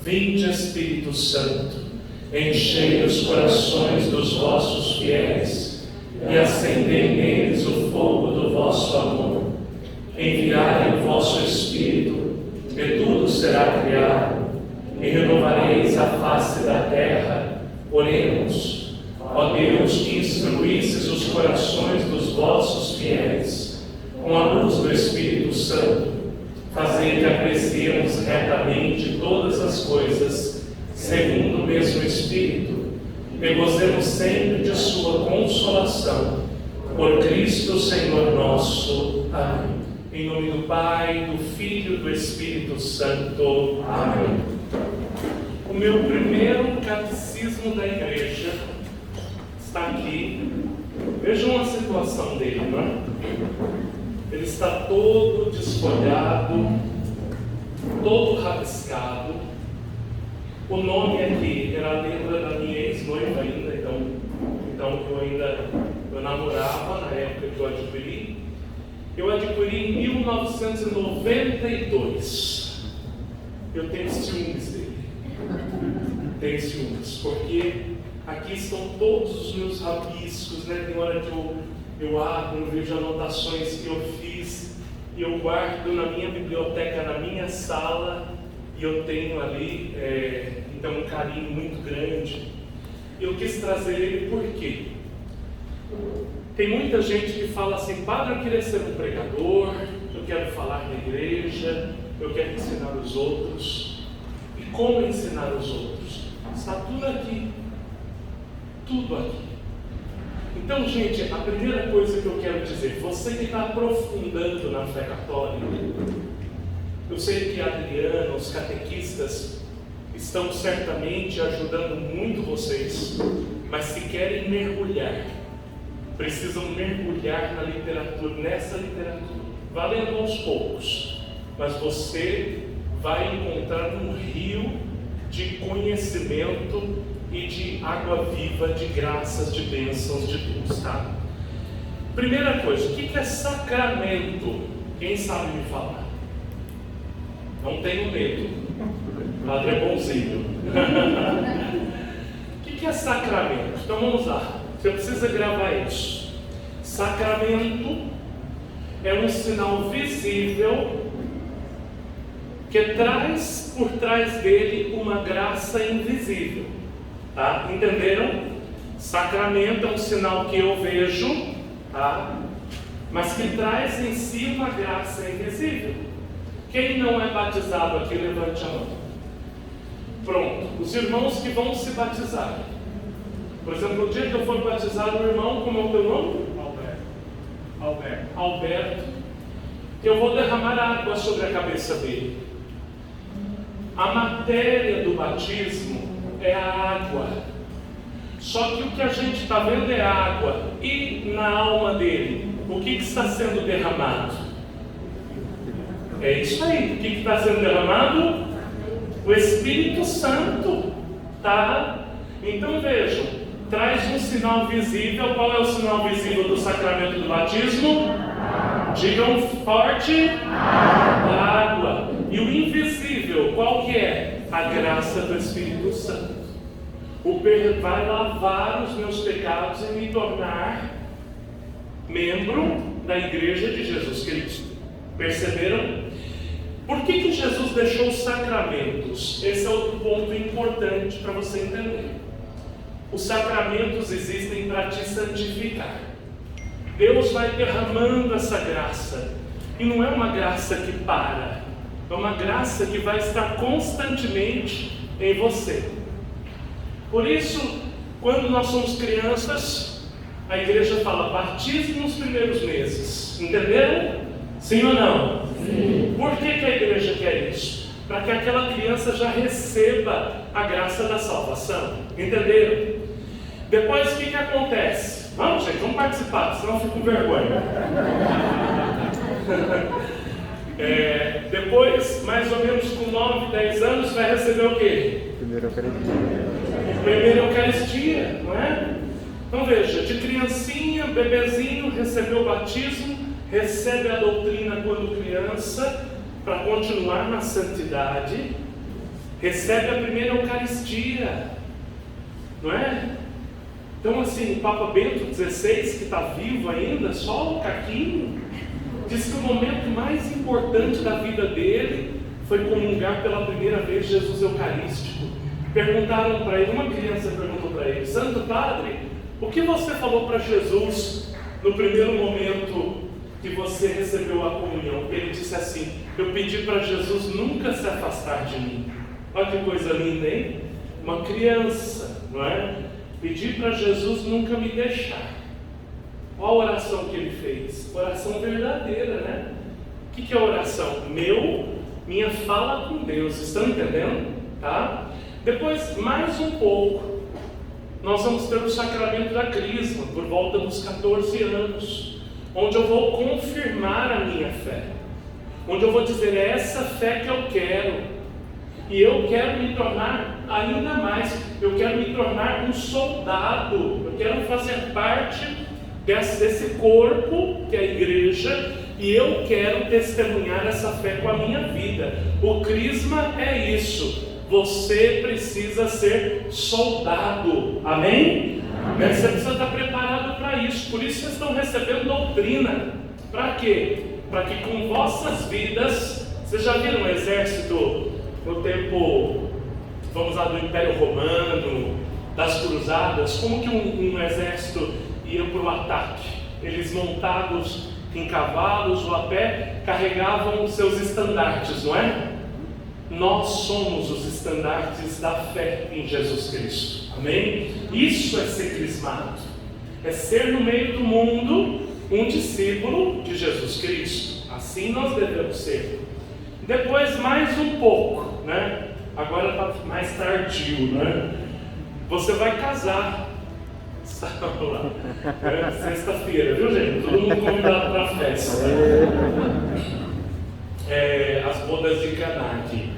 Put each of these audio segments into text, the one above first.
Vinde, Espírito Santo, enchei os corações dos vossos fiéis e acendei neles o fogo do vosso amor. Enviai o vosso Espírito, e tudo será criado, e renovareis a face da terra. Oremos. Ó Deus, que instruísses os corações dos vossos fiéis com a luz do Espírito Santo, fazei que apreciemos retamente todas as coisas, segundo o mesmo Espírito, e gozemos sempre de sua consolação. Por Cristo Senhor nosso. Amém. Em nome do Pai, do Filho e do Espírito Santo. Amém. O meu primeiro catecismo da igreja está aqui. Vejam a situação dele, não é? Ele está todo desfolhado, todo rabiscado. O nome aqui era a letra da minha ex-noiva ainda, então eu namorava na época que eu adquiri. Eu adquiri em 1992. Eu tenho ciúmes dele. Tenho ciúmes, porque aqui estão todos os meus rabiscos, né? Tem hora que eu abro, vejo anotações que eu fiz e eu guardo na minha biblioteca, na minha sala, e eu tenho ali, então, um carinho muito grande. Eu quis trazer ele por quê? Tem muita gente que fala assim: padre, eu queria ser um pregador, eu quero falar na igreja, eu quero ensinar os outros. E como ensinar os outros? Está tudo aqui. Tudo aqui. Então, gente, a primeira coisa que eu quero dizer, você que está aprofundando na fé católica, eu sei que a Adriana, os catequistas, estão certamente ajudando muito vocês, mas se querem mergulhar, precisam mergulhar na literatura, nessa literatura, valendo aos poucos, mas você vai encontrar um rio de conhecimento e de água viva, de graças, de bênçãos de Deus, tá? Primeira coisa, o que é sacramento? Quem sabe me falar? Não tenho medo, o padre é bonzinho. O que é sacramento? Então vamos lá, você precisa gravar isso. Sacramento é um sinal visível que traz por trás dele uma graça invisível. Tá? Entenderam? Sacramento é um sinal que eu vejo, tá? Mas que traz em si uma graça invisível. Quem não é batizado aqui, levante a mão. Pronto, os irmãos que vão se batizar. Por exemplo, o dia que eu for batizar o irmão, como é o teu nome? Alberto. Eu vou derramar água sobre a cabeça dele. A matéria do batismo é a água. Só que o que a gente está vendo é a água. E na alma dele, o que está sendo derramado? É isso aí. O que está sendo derramado? O Espírito Santo. Tá? Então vejam, traz um sinal visível. Qual é o sinal visível do sacramento do batismo? Digam forte: água. E o invisível, qual que é? A graça do Espírito Santo. Vai lavar os meus pecados e me tornar membro da igreja de Jesus Cristo. Perceberam? Por que Jesus deixou os sacramentos? Esse é outro ponto importante para você entender. Os sacramentos existem para te santificar. Deus vai derramando essa graça. E não é uma graça que para. É uma graça que vai estar constantemente em você. Por isso, quando nós somos crianças, a igreja fala batismo nos primeiros meses. Entenderam? Sim ou não? Sim. Por que a igreja quer isso? Para que aquela criança já receba a graça da salvação. Entenderam? Depois o que acontece? Vamos, gente, vamos participar, senão eu fico com vergonha. Depois, mais ou menos com 9, 10 anos, vai receber o quê? Primeira Eucaristia, não é? Então veja, de criancinha, bebezinho, recebeu o batismo, recebe a doutrina quando criança, para continuar na santidade. recebe a primeira Eucaristia, não é? Então assim, o Papa Bento XVI, que está vivo ainda, só um caquinho, diz que o momento mais importante da vida dele foi comungar pela primeira vez Jesus Eucarístico. Perguntaram para ele, uma criança perguntou para ele: Santo Padre, o que você falou para Jesus no primeiro momento que você recebeu a comunhão? Ele disse assim: eu pedi para Jesus nunca se afastar de mim. Olha que coisa linda, hein? Uma criança, não é? Pedi para Jesus nunca me deixar. Olha a oração que ele fez, oração verdadeira, né? O que é oração? Minha fala com Deus, estão entendendo? Tá? Depois, mais um pouco, nós vamos ter o sacramento da crisma, por volta dos 14 anos, onde eu vou confirmar a minha fé, onde eu vou dizer: é essa fé que eu quero, e eu quero me tornar ainda mais, eu quero me tornar um soldado, eu quero fazer parte desse corpo que é a igreja, e eu quero testemunhar essa fé com a minha vida. O crisma é isso. Você precisa ser soldado, amém? Amém. Você precisa estar preparado para isso. Por isso vocês estão recebendo doutrina. Para quê? Para que com vossas vidas, vocês já viram o exército no tempo, vamos lá, do Império Romano, das cruzadas, como que um exército ia para o ataque? Eles montados em cavalos ou a pé, carregavam seus estandartes, não é? Nós somos os estandartes da fé em Jesus Cristo, amém? Isso é ser crismado, é ser no meio do mundo um discípulo de Jesus Cristo. Assim nós devemos ser. Depois mais um pouco, né? Agora está mais tardio, né? Você vai casar. É sexta-feira, viu, gente? Todo mundo convidado para a festa. As bodas de Caná aqui.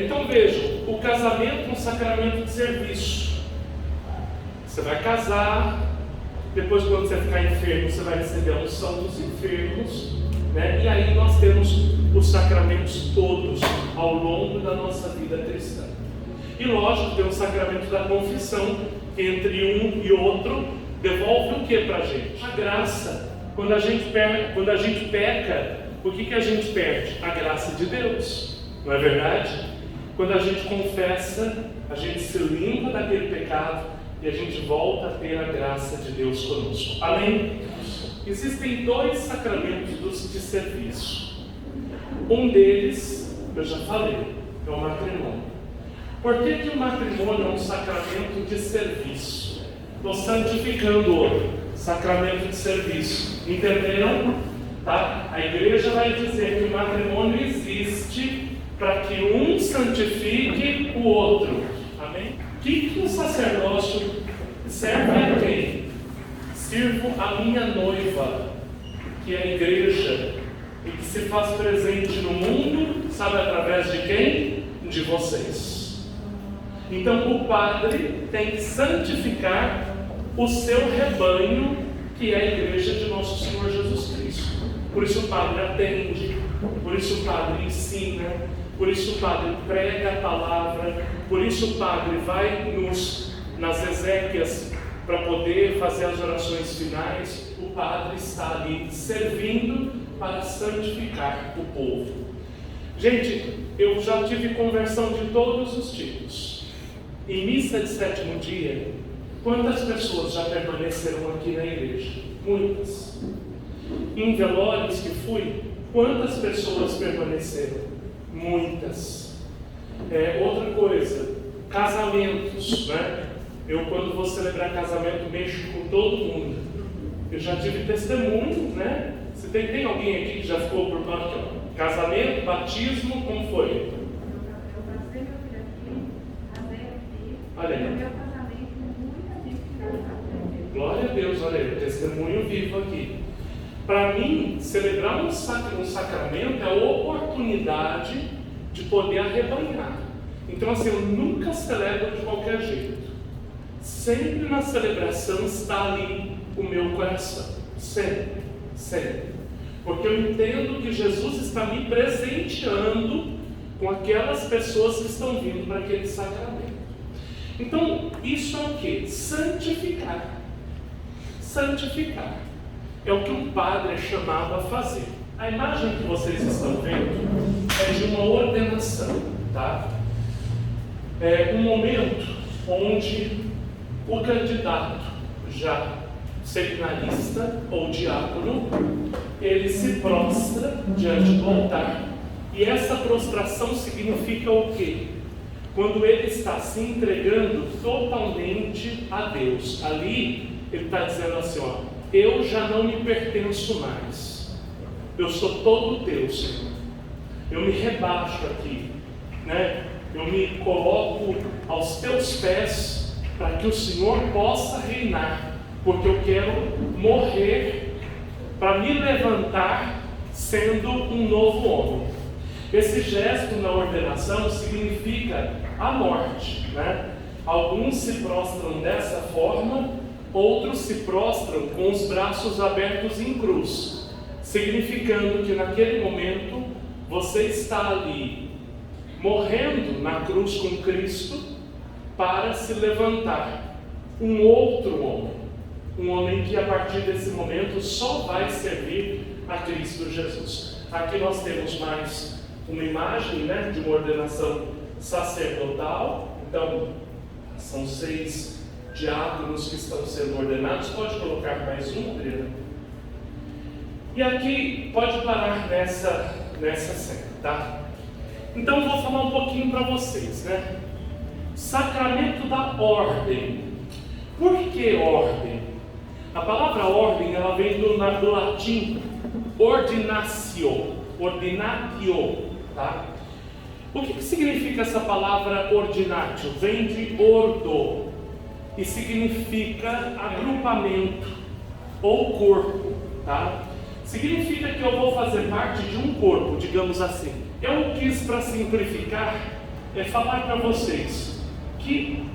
Então vejam, o casamento é um sacramento de serviço. Você vai casar, depois quando você ficar enfermo, você vai receber a unção dos enfermos, né? E aí nós temos os sacramentos todos ao longo da nossa vida cristã. E lógico, tem o sacramento da confissão, que entre um e outro devolve o que para a gente? A graça. Quando a gente peca, o que a gente perde? A graça de Deus, não é verdade? Quando a gente confessa, a gente se limpa daquele pecado e a gente volta a ter a graça de Deus conosco. Amém? Existem dois sacramentos de serviço. Um deles, eu já falei, é o matrimônio. Por que o matrimônio é um sacramento de serviço? Estou santificando o outro. Sacramento de serviço. Entenderam? Tá? A igreja vai dizer que o matrimônio existe para que um santifique o outro. Amém? O que o sacerdócio serve a quem? Sirvo a minha noiva, que é a igreja, e que se faz presente no mundo, sabe através de quem? De vocês. Então o padre tem que santificar o seu rebanho, que é a igreja de nosso Senhor Jesus Cristo. Por isso o padre atende, por isso o padre ensina, por isso o padre prega a palavra, por isso o padre vai nas exéquias para poder fazer as orações finais. O padre está ali servindo para santificar o povo. Gente, eu já tive conversão de todos os tipos. Em missa de sétimo dia, quantas pessoas já permaneceram aqui na igreja? Muitas. Em velórios que fui, quantas pessoas permaneceram? Muitas. Outra coisa, casamentos, né? Eu, quando vou celebrar casamento, mexo com todo mundo. Eu já tive testemunho, né? Você tem alguém aqui que já ficou por casamento, batismo, como foi? Olha aí. Glória a Deus, olha aí, testemunho vivo aqui. Para mim, celebrar um sacramento é a oportunidade de poder arrebanhar. Então assim, eu nunca celebro de qualquer jeito. Sempre na celebração está ali o meu coração. Sempre, sempre. Porque eu entendo que Jesus está me presenteando com aquelas pessoas que estão vindo para aquele sacramento. Então, isso é o que? Santificar. Santificar. É o que um padre é chamado a fazer. A imagem que vocês estão vendo é de uma ordenação, tá? É um momento onde o candidato já seminarista ou diácono, ele se prostra diante do altar. E essa prostração significa o quê? Quando ele está se entregando totalmente a Deus. Ali ele está dizendo assim, ó, eu já não me pertenço mais. Eu sou todo teu, Senhor. Eu me rebaixo aqui, né? Eu me coloco aos teus pés para que o Senhor possa reinar, porque eu quero morrer para me levantar sendo um novo homem. Esse gesto na ordenação significa a morte, né? Alguns se prostram dessa forma, outros se prostram com os braços abertos em cruz, significando que naquele momento você está ali morrendo na cruz com Cristo para se levantar um outro homem, um homem que a partir desse momento só vai servir a Cristo Jesus. Aqui nós temos mais uma imagem, né, de uma ordenação sacerdotal. Então são 6 diáconos que estão sendo ordenados. Pode colocar mais um, Adriana? E aqui pode parar nessa cena, tá? Então vou falar um pouquinho para vocês, né? Sacramento da ordem. Por que ordem? A palavra ordem, ela vem do latim ordinatio, tá? O que significa essa palavra ordinatio? Vem de ordo e significa agrupamento ou corpo, tá? Significa que eu vou fazer parte de um corpo, digamos assim. Eu quis, para simplificar, falar para vocês que,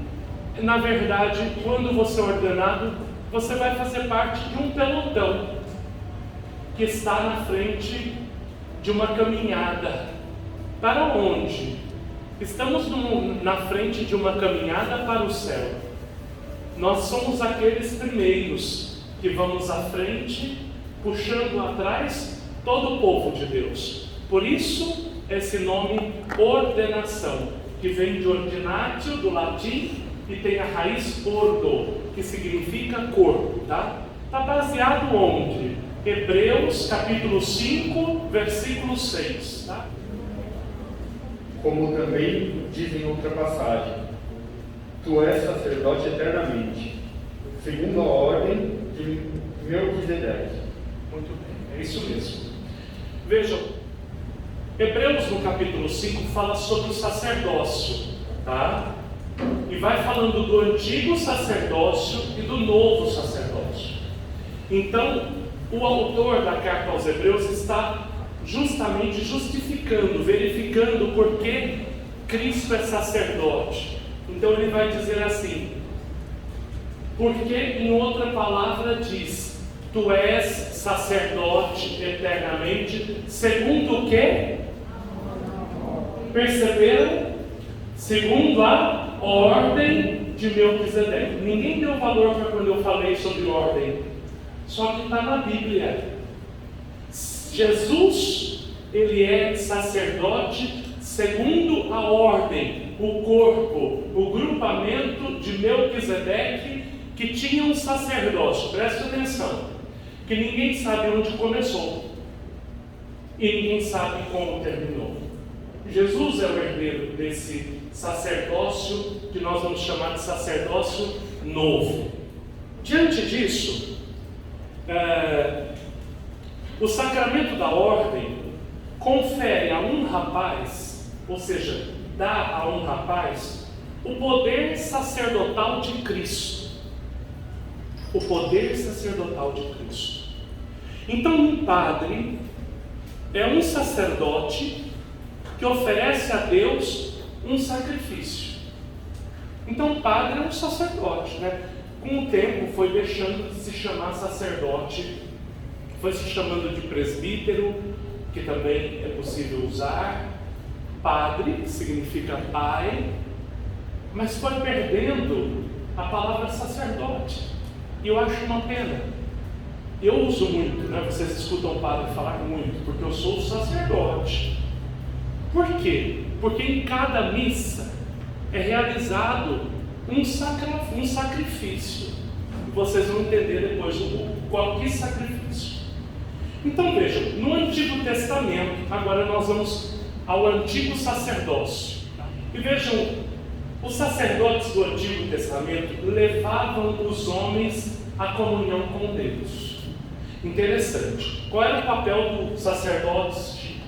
na verdade, quando você é ordenado, você vai fazer parte de um pelotão que está na frente de uma caminhada. Para onde? Estamos na frente de uma caminhada para o céu. Nós somos aqueles primeiros que vamos à frente, puxando atrás todo o povo de Deus. Por isso, esse nome ordenação, que vem de ordinatio, do latim, e tem a raiz ordo, que significa corpo, tá? Está baseado onde? Hebreus capítulo 5, versículo 6, tá? Como também diz em outra passagem, tu és sacerdote eternamente, segundo a ordem de Melquisedeque. Muito bem, é isso mesmo. Vejam, Hebreus no capítulo 5 fala sobre o sacerdócio, tá? E vai falando do antigo sacerdócio e do novo sacerdócio. Então, o autor da carta aos Hebreus está justamente justificando, verificando por que Cristo é sacerdote. Então ele vai dizer assim, porque em outra palavra diz, tu és sacerdote eternamente, segundo o que? Perceberam? Segundo a ordem de Melquisedeque. Ninguém deu valor para quando eu falei sobre ordem, só que está na Bíblia. Jesus, ele é sacerdote segundo a ordem, o corpo, o grupamento de Melquisedeque, que tinha um sacerdócio. Preste atenção, que ninguém sabe onde começou e ninguém sabe como terminou. Jesus é o herdeiro desse sacerdócio que nós vamos chamar de sacerdócio novo. Diante disso, o sacramento da ordem confere a um rapaz, ou seja, dá a um rapaz o poder sacerdotal de Cristo. O poder sacerdotal de Cristo. Então, um padre é um sacerdote que oferece a Deus um sacrifício. Então, o padre é um sacerdote, né? Com o tempo foi deixando de se chamar sacerdote, foi se chamando de presbítero, que também é possível usar, padre, que significa pai, mas foi perdendo a palavra sacerdote. E eu acho uma pena. Eu uso muito, né? Vocês escutam o padre falar muito, porque eu sou sacerdote. Por quê? Porque em cada missa é realizado um sacrifício. E vocês vão entender depois qual que sacrifício. Então vejam, no Antigo Testamento, agora nós vamos ao Antigo Sacerdócio. E vejam, os sacerdotes do Antigo Testamento levavam os homens à comunhão com Deus. Interessante. Qual era o papel do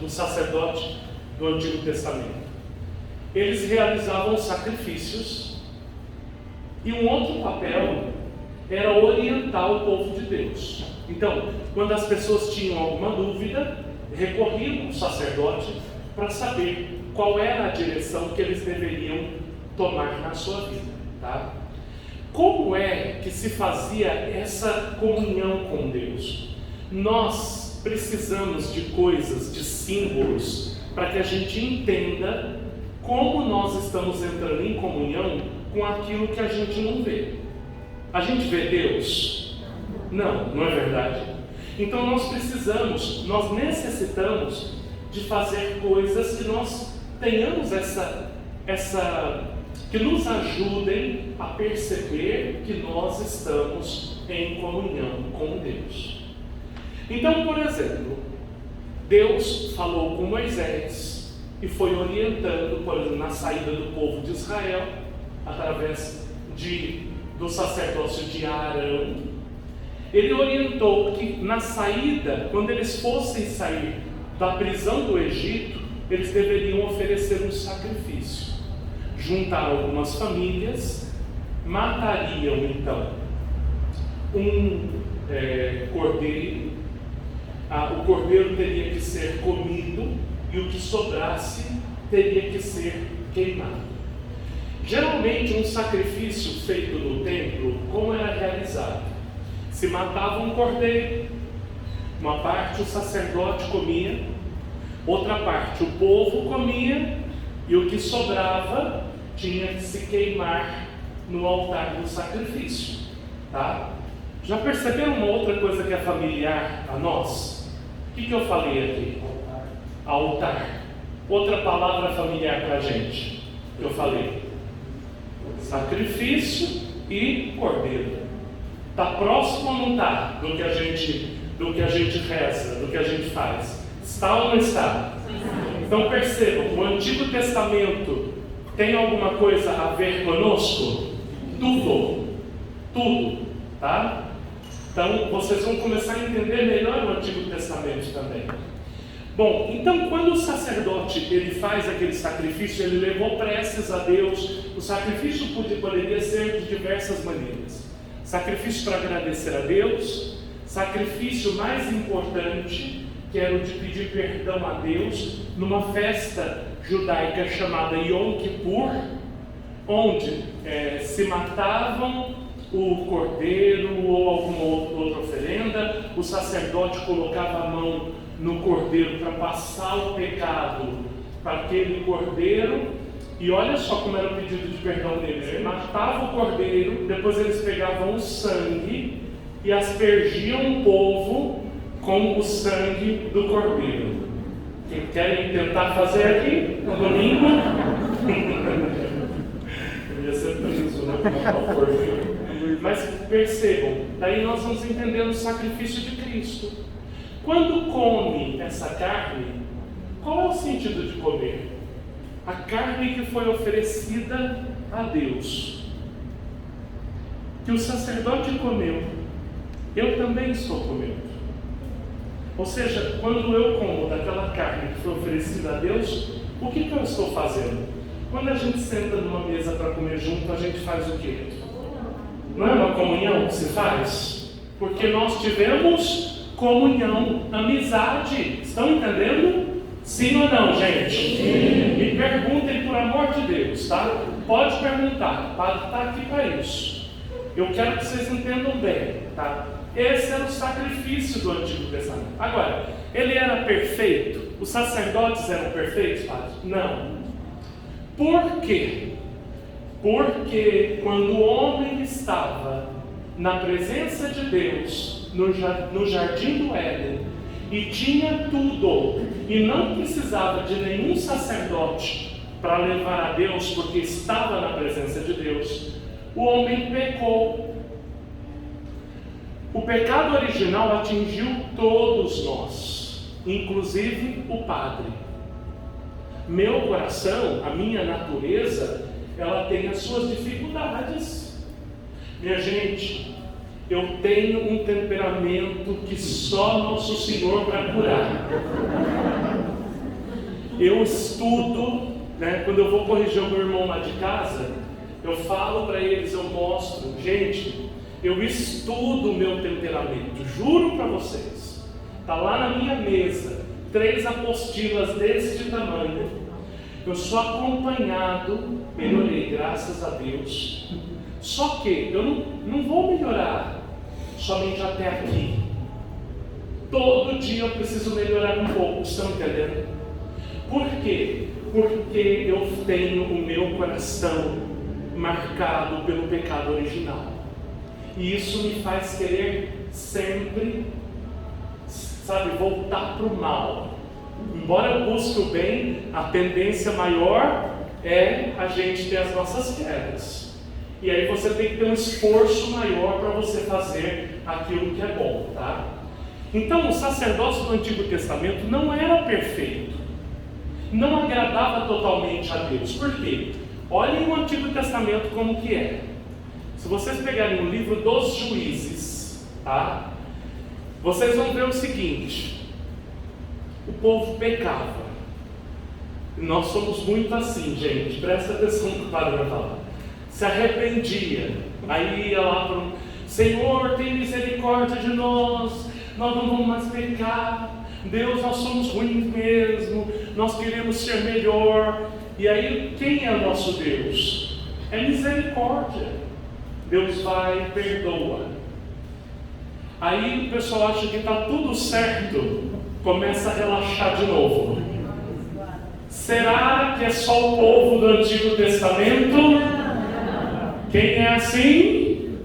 sacerdote do Antigo Testamento? Eles realizavam sacrifícios, e um outro papel era orientar o povo de Deus. Então, quando as pessoas tinham alguma dúvida, recorriam ao sacerdote para saber qual era a direção que eles deveriam tomar na sua vida, tá? Como é que se fazia essa comunhão com Deus? Nós precisamos de coisas, de símbolos, para que a gente entenda como nós estamos entrando em comunhão com aquilo que a gente não vê. A gente vê Deus? Não é verdade? Então nós necessitamos de fazer coisas que nós tenhamos que nos ajudem a perceber que nós estamos em comunhão com Deus. Então, por exemplo, Deus falou com Moisés e foi orientando, por exemplo, na saída do povo de Israel, através do sacerdócio de Arão. Ele orientou que na saída, quando eles fossem sair da prisão do Egito, eles deveriam oferecer um sacrifício. Juntar algumas famílias, matariam então um cordeiro. O cordeiro teria que ser comido e o que sobrasse teria que ser queimado. Geralmente um sacrifício feito no templo, como era realizado? Se matava um cordeiro, uma parte o sacerdote comia, outra parte o povo comia, e o que sobrava tinha que se queimar no altar do sacrifício, tá? Já perceberam uma outra coisa que é familiar a nós? O que eu falei aqui? Altar. Outra palavra familiar para a gente, que eu falei: sacrifício e cordeiro. Está próximo ou não está do que a gente reza, do que a gente faz? Está ou não está? Então percebam, o Antigo Testamento tem alguma coisa a ver conosco? Tudo, tá? Então vocês vão começar a entender melhor o Antigo Testamento também. Bom, então quando o sacerdote ele faz aquele sacrifício, ele levou preces a Deus. O sacrifício poderia ser de diversas maneiras. Sacrifício para agradecer a Deus, sacrifício mais importante, que era o de pedir perdão a Deus, numa festa judaica chamada Yom Kippur, onde se matavam o cordeiro ou alguma outra oferenda, o sacerdote colocava a mão no cordeiro para passar o pecado para aquele cordeiro, e olha só como era o pedido de perdão deles: eles matavam o cordeiro, depois eles pegavam o sangue e aspergiam o povo com o sangue do cordeiro. Quem querem tentar fazer aqui no domingo? Eu ia ser preso, né? Mas percebam, daí nós vamos entender o sacrifício de Cristo. Quando come essa carne, qual é o sentido de comer? A carne que foi oferecida a Deus, que o sacerdote comeu, eu também estou comendo. Ou seja, quando eu como daquela carne que foi oferecida a Deus, o que eu estou fazendo? Quando a gente senta numa mesa para comer junto, a gente faz o quê? Não é uma comunhão que se faz? Porque nós tivemos comunhão, amizade. Estão entendendo? Sim ou não, gente? Sim. Me perguntem, por amor de Deus, tá? Pode perguntar, o padre está aqui para isso. Eu quero que vocês entendam bem, tá? Esse era o sacrifício do Antigo Testamento. Agora, ele era perfeito? Os sacerdotes eram perfeitos, padre? Não. Por quê? Porque quando o homem estava na presença de Deus, no jardim do Éden, e tinha tudo, e não precisava de nenhum sacerdote para levar a Deus, porque estava na presença de Deus, o homem pecou. O pecado original atingiu todos nós, inclusive o padre. Meu coração, a minha natureza, ela tem as suas dificuldades. Minha gente, eu tenho um temperamento que só Nosso Senhor para curar. Eu estudo, né? Quando eu vou corrigir o meu irmão lá de casa, eu falo para eles, eu mostro, gente, eu estudo o meu temperamento, juro para vocês. Está lá na minha mesa, 3 apostilas desse tamanho. Eu sou acompanhado, melhorei, graças a Deus. Só que eu não vou melhorar somente até aqui. Todo dia eu preciso melhorar um pouco, estão entendendo? Por quê? Porque eu tenho o meu coração marcado pelo pecado original. E isso me faz querer sempre, voltar para o mal. Embora eu busque o bem, a tendência maior é a gente ter as nossas quedas. E aí você tem que ter um esforço maior para você fazer aquilo que é bom, tá? Então o sacerdócio do Antigo Testamento não era perfeito, não agradava totalmente a Deus. Por quê? Olhem o Antigo Testamento como que é. Se vocês pegarem o livro dos Juízes, tá? Vocês vão ver o seguinte: o povo pecava. Nós somos muito assim, gente, presta atenção no que o padre vai falar. Se arrependia, aí ia lá para o Senhor, tem misericórdia de nós não vamos mais pecar, Deus, nós somos ruins mesmo, nós queremos ser melhor. E aí, quem é o nosso Deus? É misericórdia. Deus vai e perdoa. Aí o pessoal acha que está tudo certo, começa a relaxar de novo. Será que é só o povo do Antigo Testamento? Quem é assim?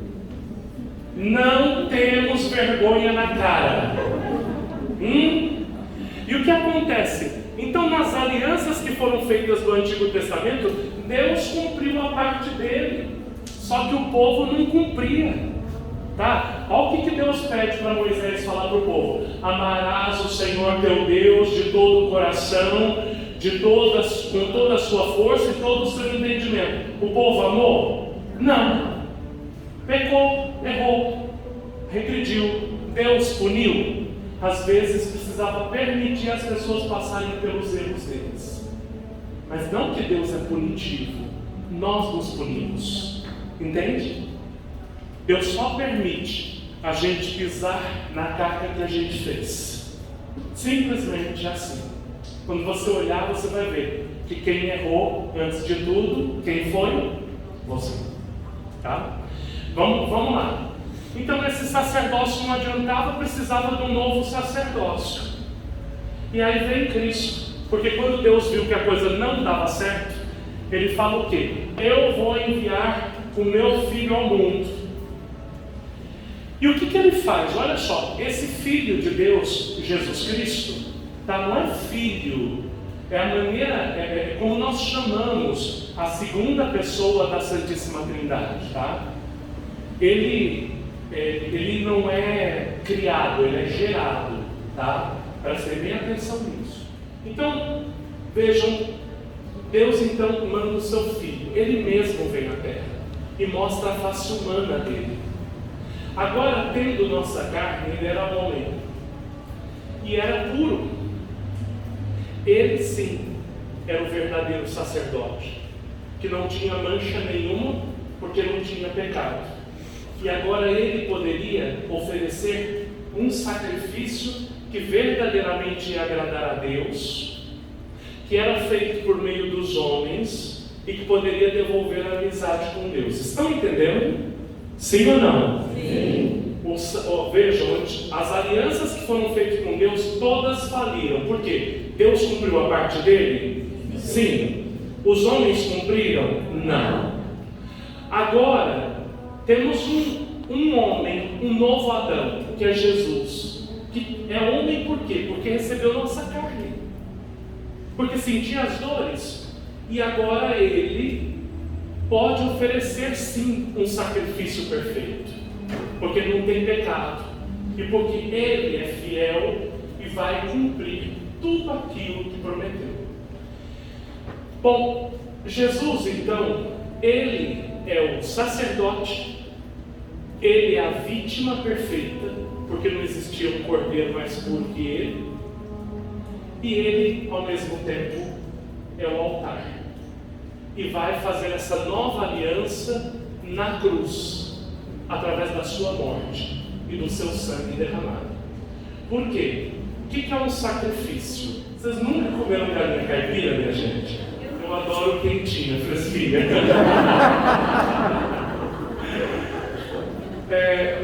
Não temos vergonha na cara. E o que acontece? Então, nas alianças que foram feitas do Antigo Testamento, Deus cumpriu a parte dele, só que o povo não cumpria. Tá? Olha o que Deus pede para Moisés falar para o povo: amarás o Senhor teu Deus de todo o coração, com toda a sua força e todo o seu entendimento. O povo amou? Não. Pecou, errou, regrediu. Deus puniu? Às vezes precisava permitir as pessoas passarem pelos erros deles. Mas não que Deus é punitivo, nós nos punimos. Entende? Deus só permite a gente pisar na caca que a gente fez. Simplesmente assim. Quando você olhar, você vai ver que quem errou, antes de tudo, quem foi? Você. Tá? Vamos lá. Então esse sacerdócio não adiantava, precisava de um novo sacerdócio. E aí vem Cristo. Porque quando Deus viu que a coisa não dava certo, Ele fala o quê? Eu vou enviar o meu filho ao mundo. E o que Ele faz? Olha só, esse Filho de Deus, Jesus Cristo, tá? Não é filho, é a maneira, é como nós chamamos a segunda pessoa da Santíssima Trindade, tá? Ele não é criado, ele é gerado, tá? Prestem bem atenção nisso. Então, vejam, Deus então manda o seu Filho, Ele mesmo vem à Terra e mostra a face humana dele. Agora, tendo nossa carne, Ele era homem e era puro. Ele sim era o verdadeiro sacerdote, que não tinha mancha nenhuma, porque não tinha pecado. E agora Ele poderia oferecer um sacrifício que verdadeiramente ia agradar a Deus, que era feito por meio dos homens e que poderia devolver a amizade com Deus. Estão entendendo? Sim ou não? Sim. Vejam, as alianças que foram feitas com Deus, todas faliram. Por quê? Deus cumpriu a parte dele? Sim. Os homens cumpriram? Não. Agora, temos um homem, um novo Adão, que é Jesus. Que é homem por quê? Porque recebeu nossa carne. Porque sentia as dores. E agora ele pode oferecer sim um sacrifício perfeito. Porque não tem pecado. E porque ele é fiel e vai cumprir tudo aquilo que prometeu. Bom, Jesus então, ele é o sacerdote, ele é a vítima perfeita, porque não existia um cordeiro mais puro que ele, e ele, ao mesmo tempo, é o altar, e vai fazer essa nova aliança na cruz, através da sua morte e do seu sangue derramado. Por quê? O que é um sacrifício? Vocês nunca comeram galinha caipira, minha gente? Eu adoro quentinha, fresquinha.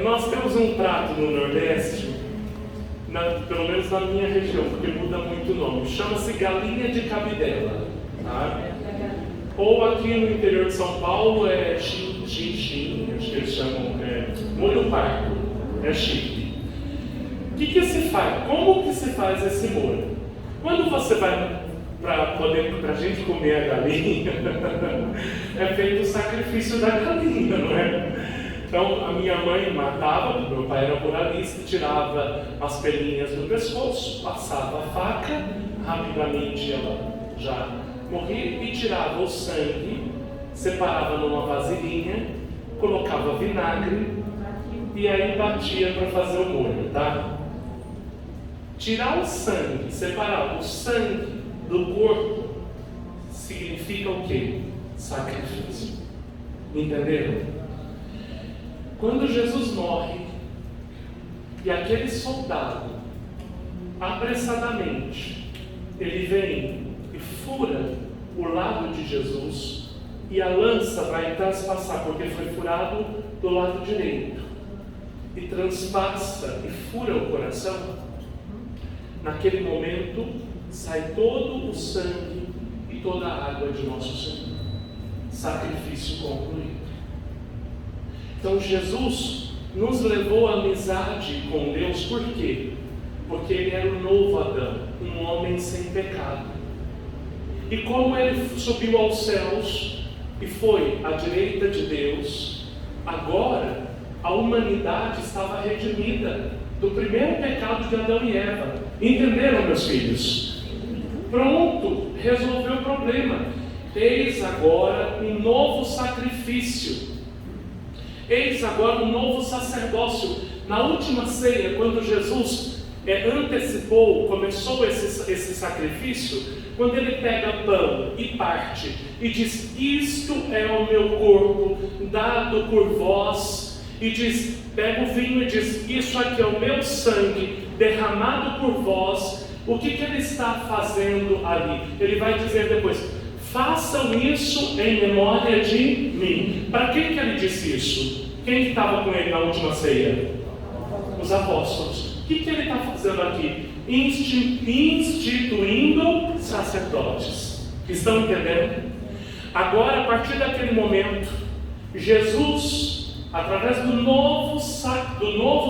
Nós temos um prato no Nordeste, pelo menos na minha região, porque muda muito o nome, chama-se galinha de cabidela. Tá? Ou aqui no interior de São Paulo é chin-chin, acho que eles chamam molho pardo, é chique. O que se faz? Como que se faz esse molho? Quando você vai para a gente comer a galinha, é feito o sacrifício da galinha, não é? Então a minha mãe matava, meu pai era moralista, tirava as pelinhas do pescoço, passava a faca, rapidamente ela já morria, e tirava o sangue, separava numa vasilhinha, colocava vinagre e aí batia para fazer o molho, tá? Tirar o sangue, separar o sangue do corpo, significa o quê? Sacrifício. Entenderam? Quando Jesus morre, e aquele soldado, apressadamente, ele vem e fura o lado de Jesus, e a lança vai transpassar, porque foi furado do lado direito, e transpassa e fura o coração. Naquele momento, sai todo o sangue e toda a água de nosso Senhor. Sacrifício concluído. Então Jesus nos levou à amizade com Deus, por quê? Porque ele era o novo Adão, um homem sem pecado. E como ele subiu aos céus e foi à direita de Deus, agora a humanidade estava redimida do primeiro pecado de Adão e Eva. Entenderam, meus filhos? Pronto, resolveu o problema. Eis agora um novo sacrifício. Eis agora um novo sacerdócio. Na última ceia, quando Jesus antecipou, começou esse sacrifício, quando ele pega pão e parte e diz: isto é o meu corpo dado por vós, e diz, pega o vinho e diz: isso aqui é o meu sangue derramado por vós. O que ele está fazendo ali? Ele vai dizer depois: façam isso em memória de mim. Para quem que ele disse isso? Quem estava com ele na última ceia? Os apóstolos. O que ele está fazendo aqui? Instituindo sacerdotes. Estão entendendo? Agora, a partir daquele momento, Jesus, através do novo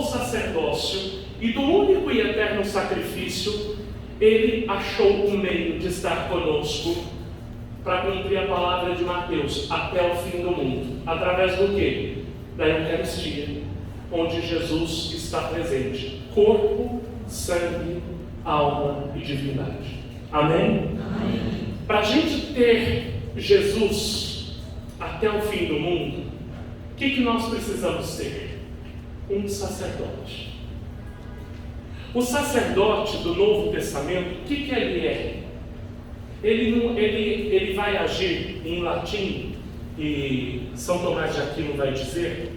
sacerdócio e do único e eterno sacrifício, ele achou um meio de estar conosco para cumprir a palavra de Mateus até o fim do mundo. Através do quê? Da Eucaristia, onde Jesus está presente. Corpo, sangue, alma e divindade. Amém? Amém. Para a gente ter Jesus até o fim do mundo, o que nós precisamos ter? Um sacerdote. O sacerdote do Novo Testamento, o que ele é? Ele vai agir em latim, e São Tomás de Aquino vai dizer,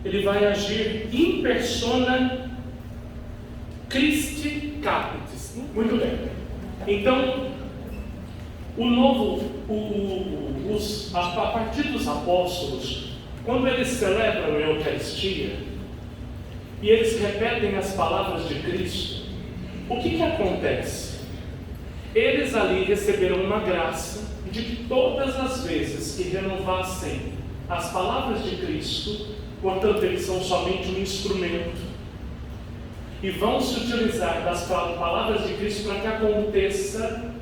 ele vai agir in persona Christi Capitis. Muito bem. Então, a partir dos apóstolos, quando eles celebram a Eucaristia, e eles repetem as palavras de Cristo, o que acontece? Eles ali receberam uma graça de que todas as vezes que renovassem as palavras de Cristo, portanto eles são somente um instrumento, e vão se utilizar das palavras de Cristo para que aconteça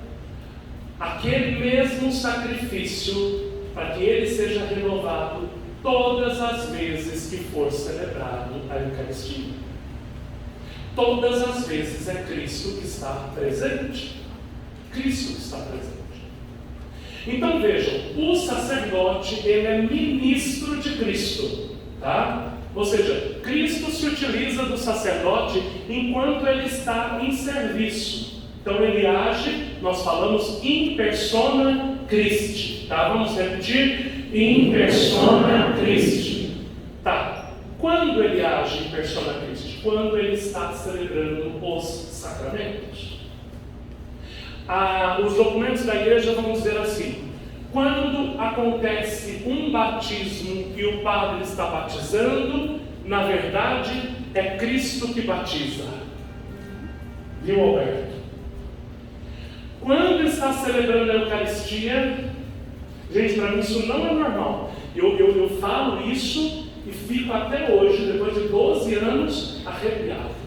aquele mesmo sacrifício, para que ele seja renovado todas as vezes que for celebrado a Eucaristia. Todas as vezes é Cristo que está presente. Cristo que está presente. Então vejam, o sacerdote, ele é ministro de Cristo, tá? Ou seja, Cristo se utiliza do sacerdote enquanto ele está em serviço. Então ele age, nós falamos in persona Christi, tá? Vamos repetir, in persona Christi. Tá, quando ele age em persona Christi? Quando ele está celebrando os sacramentos. Os documentos da igreja vão dizer assim: quando acontece um batismo e o padre está batizando, na verdade é Cristo que batiza. Viu, Alberto? Quando está celebrando a Eucaristia, gente, para mim isso não é normal. Eu falo isso e fico até hoje, depois de 12 anos, arrepiado.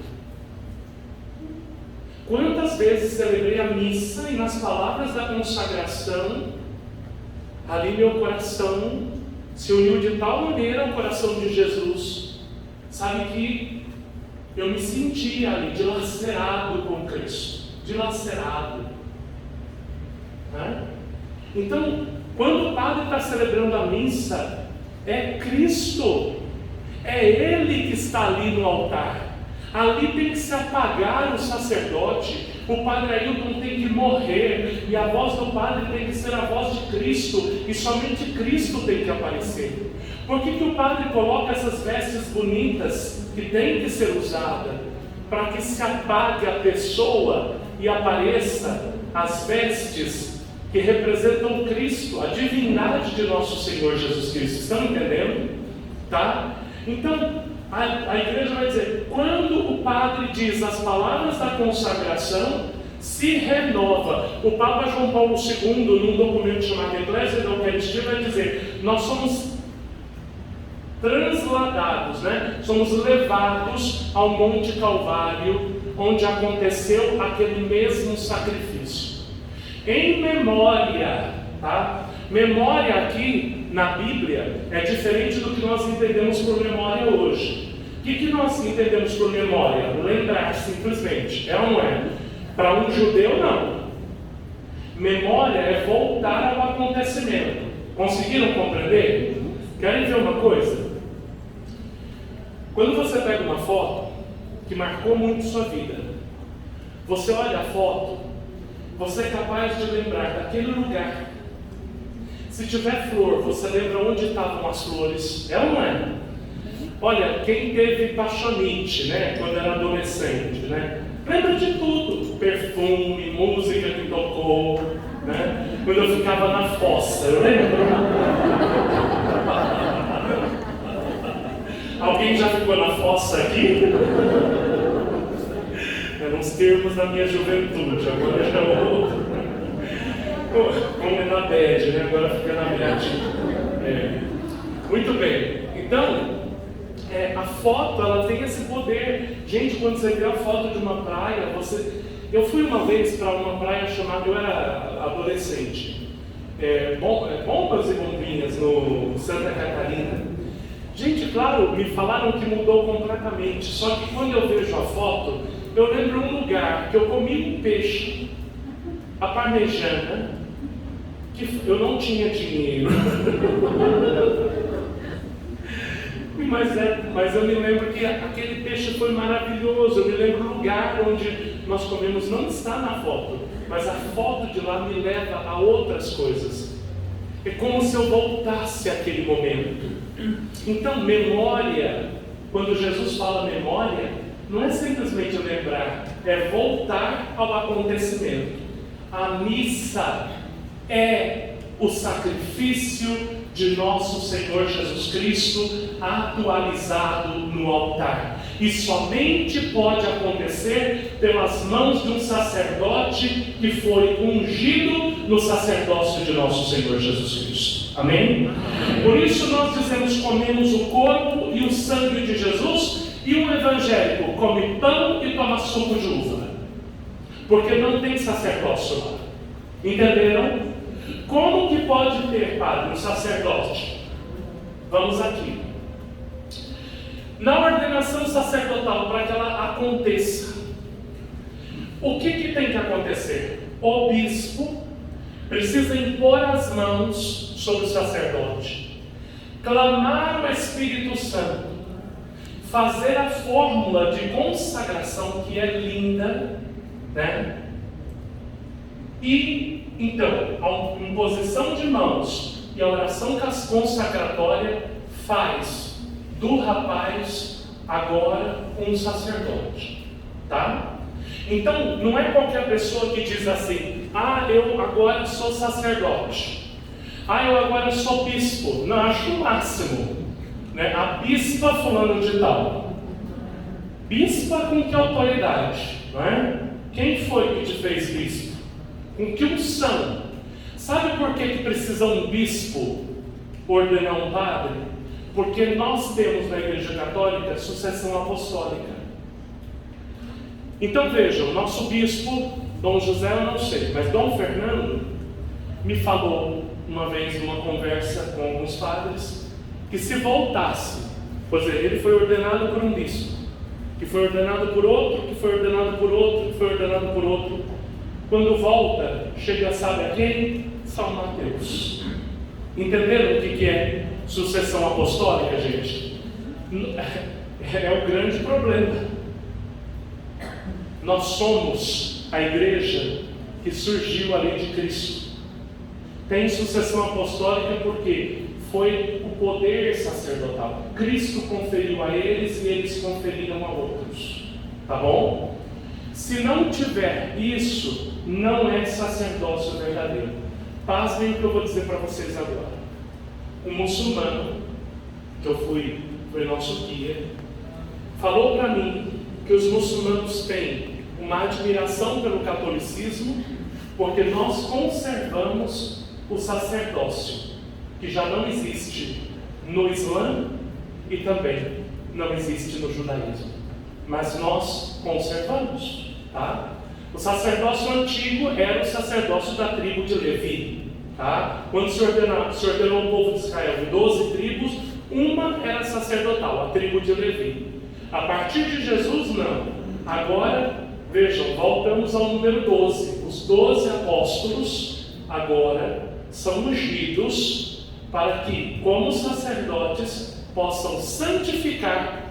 Quantas vezes celebrei a missa e nas palavras da consagração, ali meu coração se uniu de tal maneira ao coração de Jesus, sabe, que eu me sentia ali dilacerado com Cristo, dilacerado, né? Então, quando o padre está celebrando a missa, é Cristo, é Ele que está ali no altar. Ali tem que se apagar o sacerdote, o padre Ailton tem que morrer, e a voz do padre tem que ser a voz de Cristo, e somente Cristo tem que aparecer. Por que o padre coloca essas vestes bonitas, que tem que ser usada, para que se apague a pessoa e apareça as vestes que representam Cristo, a divindade de nosso Senhor Jesus Cristo? Estão entendendo? Tá? Então, a igreja vai dizer, quando o padre diz as palavras da consagração, se renova. O Papa João Paulo II, num documento chamado Eclésia da Eucaristia, vai dizer, nós somos transladados, né? Somos levados ao Monte Calvário, onde aconteceu aquele mesmo sacrifício. Em memória, tá? Memória aqui na Bíblia é diferente do que nós entendemos por memória hoje. O que nós entendemos por memória? Lembrar simplesmente, é ou não é? Para um judeu, não. Memória é voltar ao acontecimento. Conseguiram compreender? Querem ver uma coisa? Quando você pega uma foto que marcou muito sua vida, você olha a foto, você é capaz de lembrar daquele lugar. Se tiver flor, você lembra onde estavam as flores, é ou não é? Olha, quem teve paixonite, né, quando era adolescente, né, lembra de tudo, perfume, música que tocou, né, quando eu ficava na fossa, eu lembro. Alguém já ficou na fossa aqui? Eram os termos da minha juventude, agora já é outro. Como é na bad, né? Agora fica na bad. Muito bem. Então, a foto, ela tem esse poder. Gente, quando você vê a foto de uma praia, eu fui uma vez para uma praia chamada, eu era adolescente, Bombas e Bombinhas, no Santa Catarina. Gente, claro, me falaram que mudou completamente. Só que quando eu vejo a foto, eu lembro um lugar que eu comi um peixe, a parmejana, que eu não tinha dinheiro. Mas eu me lembro que aquele peixe foi maravilhoso. Eu me lembro do lugar onde nós comemos, não está na foto, mas a foto de lá me leva a outras coisas. É como se eu voltasse àquele momento. Então, memória, quando Jesus fala memória, não é simplesmente lembrar, é voltar ao acontecimento. A missa é o sacrifício de nosso Senhor Jesus Cristo atualizado no altar. E somente pode acontecer pelas mãos de um sacerdote que foi ungido no sacerdócio de nosso Senhor Jesus Cristo. Amém? Por isso nós dizemos: comemos o corpo e o sangue de Jesus, e um evangélico come pão e toma suco de uva, porque não tem sacerdócio lá. Entenderam? Como que pode ter, padre, um sacerdote? Vamos aqui. Na ordenação sacerdotal, para que ela aconteça, o que tem que acontecer? O bispo precisa impor as mãos sobre o sacerdote, clamar o Espírito Santo, fazer a fórmula de consagração, que é linda, né? E então, a imposição de mãos e a oração consagratória faz do rapaz agora um sacerdote, tá? Então, não é qualquer pessoa que diz assim: ah, eu agora sou sacerdote, ah, eu agora sou bispo. Não, acho o máximo, né? A bispa fulano de tal. Bispa com que autoridade, não é? Quem foi que te fez bispo? Com que unção? Sabe por que precisa um bispo ordenar um padre? Porque nós temos na Igreja Católica sucessão apostólica. Então vejam, o nosso bispo, Dom José, eu não sei, mas Dom Fernando me falou uma vez numa conversa com alguns padres, que se voltasse, pois ele foi ordenado por um bispo, que foi ordenado por outro, que foi ordenado por outro, que foi ordenado por outro. Quando volta, chega, sabe a quem? São Mateus. Entenderam o que é sucessão apostólica, gente? É o grande problema. Nós somos a igreja que surgiu ali de Cristo. Tem sucessão apostólica porque foi o poder sacerdotal. Cristo conferiu a eles e eles conferiram a outros. Tá bom? Se não tiver isso, não é sacerdócio verdadeiro. Pasmem o que eu vou dizer para vocês agora. Um muçulmano, que foi nosso guia, falou para mim que os muçulmanos têm uma admiração pelo catolicismo, porque nós conservamos o sacerdócio, que já não existe no Islã e também não existe no judaísmo. Mas nós conservamos, tá? O sacerdócio antigo era o sacerdócio da tribo de Levi, tá? Quando se ordenou o povo de Israel em 12 tribos, uma era sacerdotal, a tribo de Levi. A partir de Jesus, não. Agora, vejam, voltamos ao número 12. Os 12 apóstolos agora são ungidos para que, como sacerdotes, possam santificar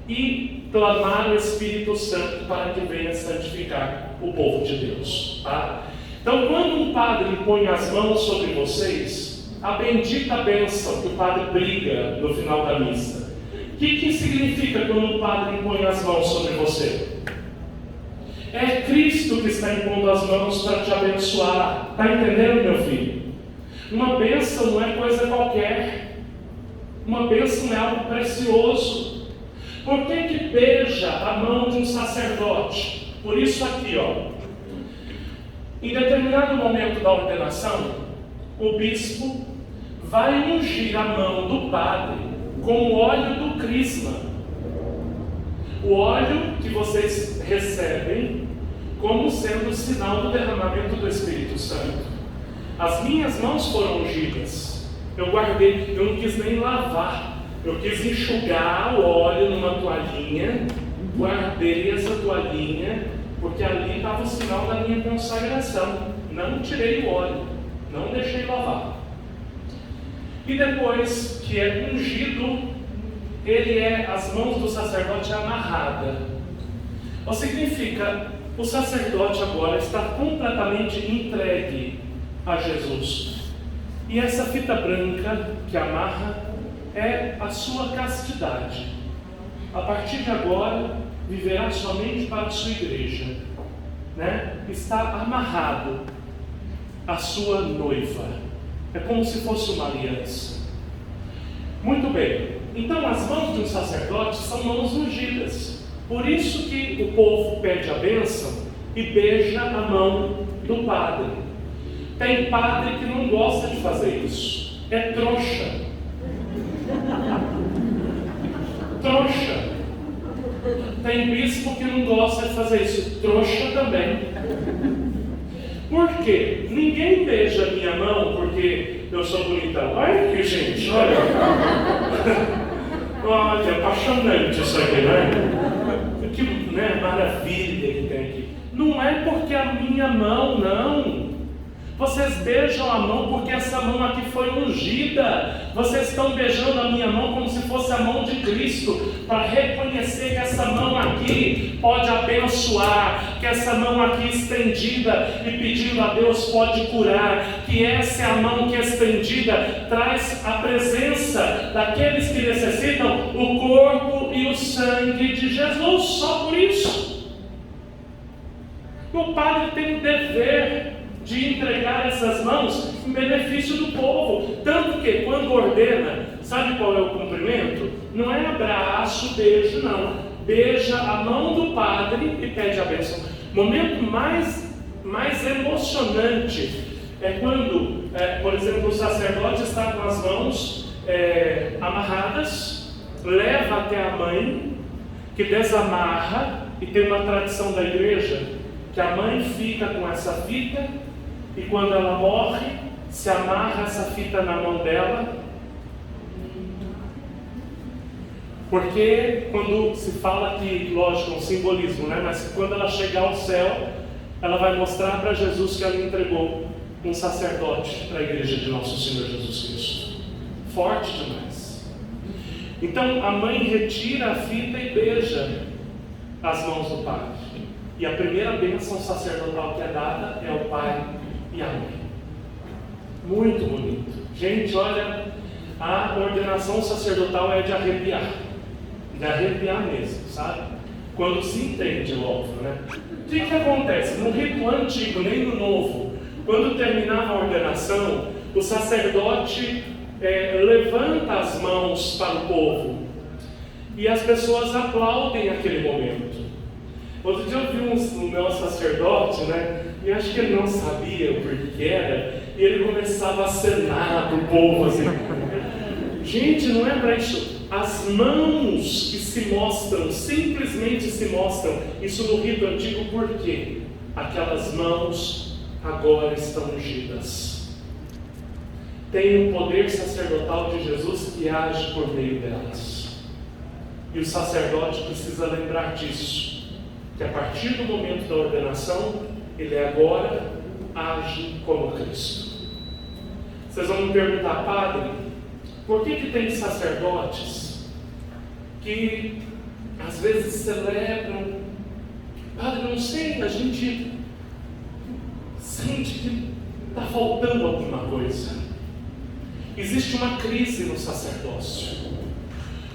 e clamar o Espírito Santo para que venha santificar o povo de Deus, tá? Então, quando um padre põe as mãos sobre vocês, a bendita bênção que o padre briga no final da missa, o que significa quando o padre impõe as mãos sobre você? É Cristo que está impondo as mãos para te abençoar. Está entendendo, meu filho? Uma bênção não é coisa qualquer. Uma bênção é algo precioso. Por que beija a mão de um sacerdote? Por isso aqui, ó. Em determinado momento da ordenação, o bispo vai ungir a mão do padre com o óleo do crisma. O óleo que vocês recebem como sendo o sinal do derramamento do Espírito Santo. As minhas mãos foram ungidas. Eu guardei, eu não quis nem lavar. Eu quis enxugar o óleo numa toalhinha, guardei essa toalhinha, porque ali estava o sinal da minha consagração. Não tirei o óleo, não deixei lavar. E depois que é ungido, as mãos do sacerdote é amarrada. O que significa, o sacerdote agora está completamente entregue a Jesus. E essa fita branca que amarra é a sua castidade. A partir de agora, viverá somente para a sua igreja, né? Está amarrado a sua noiva. É como se fosse uma aliança. Muito bem. Então, as mãos de um sacerdote são mãos ungidas. Por isso que o povo pede a bênção e beija a mão do padre. Tem padre que não gosta de fazer isso. É trouxa. Trouxa. Tem bispo que não gosta de fazer isso. Trouxa também. Por quê? Ninguém beija a minha mão porque eu sou bonitão. Olha aqui, gente. Olha. Olha, apaixonante isso aqui, né? Que maravilha que tem aqui. Não é porque a minha mão, não. Vocês beijam a mão porque essa mão aqui foi ungida. Vocês estão beijando a minha mão como se fosse a mão de Cristo, para reconhecer que essa mão aqui pode abençoar, que essa mão aqui estendida e pedindo a Deus pode curar, que essa é a mão que é estendida traz a presença daqueles que necessitam o corpo e o sangue de Jesus. Só por isso. O padre tem o dever de entregar essas mãos em benefício do povo. Tanto que quando ordena, sabe qual é o cumprimento? Não é abraço, beijo, não. Beija a mão do padre e pede a bênção. O momento mais emocionante é quando, por exemplo, o sacerdote está com as mãos amarradas, leva até a mãe, que desamarra, e tem uma tradição da igreja, que a mãe fica com essa fita, e quando ela morre, se amarra essa fita na mão dela. Porque quando se fala que, lógico, é um simbolismo, né? Mas quando ela chegar ao céu, ela vai mostrar para Jesus que ela entregou um sacerdote para a igreja de nosso Senhor Jesus Cristo. Forte demais. Então a mãe retira a fita e beija as mãos do padre. E a primeira bênção sacerdotal que é dada é o pai e a mãe. Muito bonito. Gente, olha, a ordenação sacerdotal é de arrepiar. De arrepiar mesmo, sabe? Quando se entende, óbvio, né? O que acontece? No rito antigo, nem no novo, quando terminava a ordenação, o sacerdote levanta as mãos para o povo. E as pessoas aplaudem aquele momento. Outro dia eu vi um meu sacerdote, né? E acho que ele não sabia o que era, e ele começava a acenar para o povo assim. Gente, não é para isso. As mãos que se mostram, simplesmente se mostram, isso no rito antigo, por quê? Aquelas mãos agora estão ungidas. Tem um poder sacerdotal de Jesus que age por meio delas. E o sacerdote precisa lembrar disso, que a partir do momento da ordenação, ele agora age como Cristo. Vocês vão me perguntar, padre, por que tem sacerdotes que às vezes celebram? Padre, não sei, a gente sente que está faltando alguma coisa. Existe uma crise no sacerdócio.